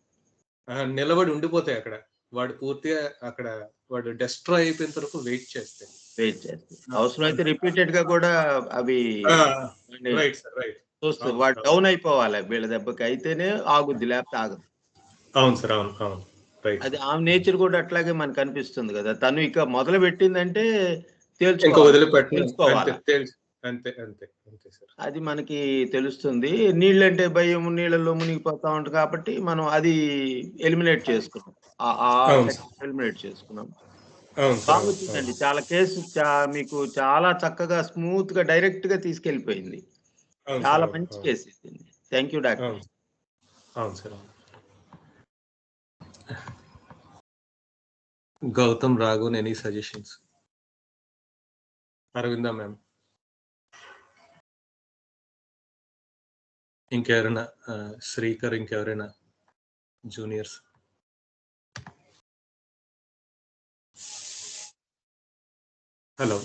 నిలబడి ఉండిపోతాయి అక్కడ. వాడు పూర్తిగా అక్కడ వాడు డెస్ట్రాయ్ అయిపోయిన వరకు వెయిట్ చేస్తాయి. అవసరమైతే రిపీటెడ్ గా కూడా అవి రైట్ సార్, రైట్. వాడు డౌన్ అయిపోవాలి వీళ్ళ దెబ్బకి, అయితేనే ఆగుద్ది, లేకపోతే ఆగదు. అవును సార్, అవును అవును, రైట్. అది ఆ నేచర్ కూడా అట్లాగే మనకు అనిపిస్తుంది కదా. తను ఇక మొదలు పెట్టిందంటే ఇంకా వదిలిపెట్టుకోవాలి, అంతే అంతే అంతే సార్. అది మనకి తెలుస్తుంది. నీళ్ళంటే భయం, నీళ్ళలో మునిగిపోతా ఉంటుంది కాబట్టి మనం అది ఎలిమినేట్ చేసుకున్నాం, ఎలిమినేట్ చేసుకున్నాం. బాగుంటుందండి, చాలా కేసు మీకు చాలా చక్కగా స్మూత్ గా డైరెక్ట్ గా తీసుకెళ్లిపోయింది. చాలా మంచి కేసు ఇది. Thank you doctor. అవును sir. Gautam Raghavan, any suggestions? Aravinda ma'am, ఇంకెవరైనా? శ్రీకర్, ఇంకెవరైనా జూనియర్స్? హలో,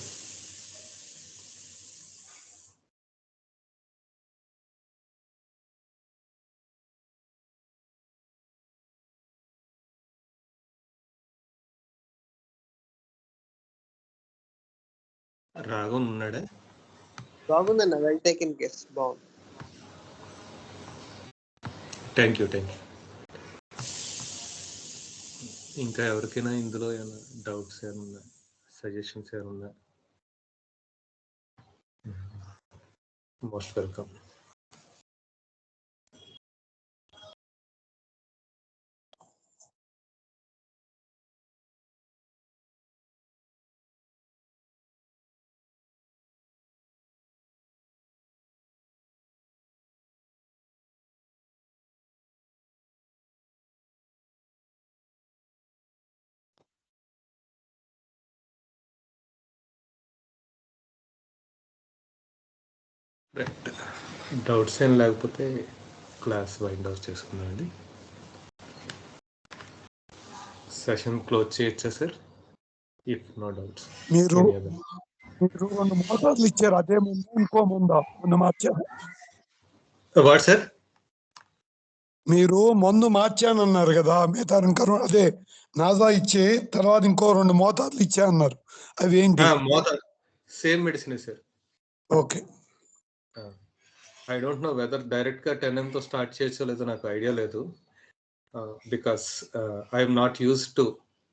రాఘవన్ ఉన్నాడా? బాగుందన్న, వెల్ టేకెన్ కేస్, బాగుంది. Thank you. ఇంకా ఎవరికైనా ఇందులో ఏమైనా డౌట్స్ ఏమన్నా, సజెషన్స్ ఏమన్నా? Most welcome. డౌట్స్ ఏం లేకపోతే క్లాస్ వైండ్ ఆఫ్ చేసుకుందామండి. సెషన్ క్లోజ్ చేయొచ్చా సార్? If no doubts. మీరు 2 మోతాదులు ఇచ్చారు, అదే ముందు ఇంకో ముందా ముందు మార్చారు? What sir? మీరు మందు మార్చానన్నారు కదా, మిగతా అదే నాజా ఇచ్చే తర్వాత ఇంకో 2 మోతాదులు ఇచ్చా అన్నారు, అవి ఏంటి? Same medicine sir. Okay. I don't know whether direct గా 10 mతో స్టార్ట్ చేయొచ్చో లేదో నాకు ఐడియా లేదు, because I'm not use to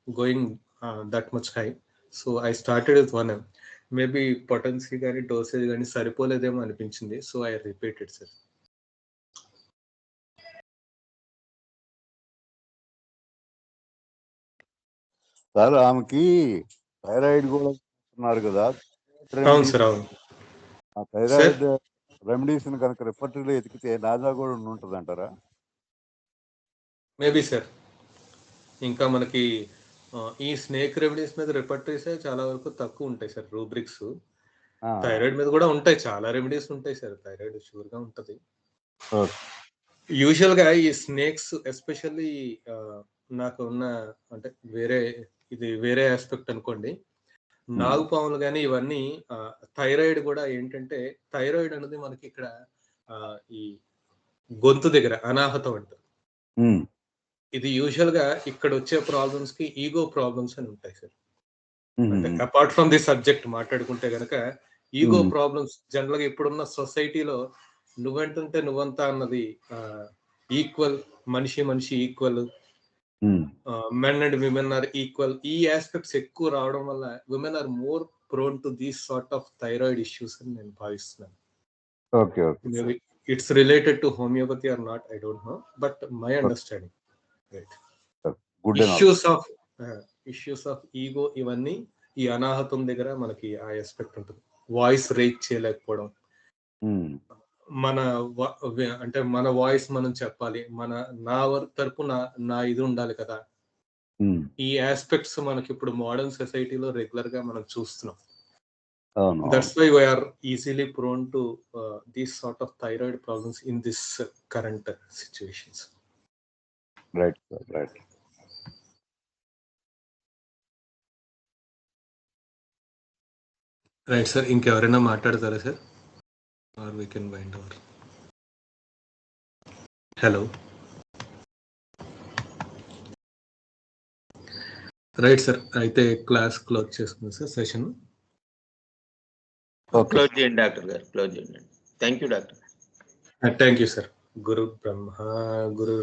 going that much high. So I started with 1 m. Maybe potency కానీ డోసేజ్ కానీ సరిపోలేదేమో అనిపించింది, so I repeated sir. Sir ఆమెకి thyroid కూడా ఉన్నారు కదా. అవును సార్, అవును. ఆ థైరాయిడ్ రెమెడీస్ కనుక రిపర్టరీలో ఎతికితే నాజా కూడా ఉంటుంది అంటారా? Maybe sir. ఇంకా మనకి ఈ స్నేక్ రెమెడీస్ మీద రిపర్టరీసే చాలా వరకు తక్కువ ఉంటాయి సార్, రూబ్రిక్స్. థైరాయిడ్ మీద కూడా ఉంటాయి, చాలా రెమెడీస్ ఉంటాయి సార్. థైరాయిడ్ షూర్ గా ఉంటది. యూజువల్ గా ఈ స్నేక్స్ ఎస్పెషల్లీ నాకు ఉన్న అంటే వేరే ఆస్పెక్ట్ అనుకోండి, నాగుపాములు కానీ ఇవన్నీ థైరాయిడ్ కూడా ఏంటంటే, థైరాయిడ్ అనేది మనకి ఇక్కడ ఈ గొంతు దగ్గర అనాహతం అంటారు. ఇది యూజువల్ గా ఇక్కడ వచ్చే ప్రాబ్లమ్స్ కి ఈగో ప్రాబ్లమ్స్ అని ఉంటాయి సార్. అంటే అపార్ట్ ఫ్రమ్ ది సబ్జెక్ట్ మాట్లాడుకుంటే గనక ఈగో ప్రాబ్లమ్స్ జనరల్ గా ఇప్పుడున్న సొసైటీలో నువ్వెంటుంటే నువ్వంతా అన్నది ఈక్వల్, మనిషి equal, men and women are equal, ఈ ఆస్పెక్ట్స్ ఎక్కువ రావడం వల్ల women are more prone to these sort of thyroid issues అని నేను భావిస్తున్నాను. It's related to homeopathy or not, I don't know, but my understanding. Issues of ego ఇవన్నీ ఈ అనాహతం దగ్గర మనకి ఆ ఎస్పెక్ట్ ఉంటుంది. వాయిస్ రేజ్ చేయలేకపోవడం, మన అంటే మన వాయిస్ మనం చెప్పాలి, నా తరపు నా ఇది ఉండాలి కదా. ఈ ఆస్పెక్ట్స్ మనకి ఇప్పుడు మోడర్న్ సొసైటీలో రెగ్యులర్ గా మనం చూస్తున్నాం. That's why we are easily prone to these sort of thyroid problems in this current situations. Right, right. Right, sir. ఇంకెవరైనా మాట్లాడతారా sir? Or we can wind over. Hello. Right sir, అయితే class close చేసుకుందాం sir session. Close చేయండి doctor గారు, close చేయండి. Thank you doctor. Thank you sir. Guru Brahma Guru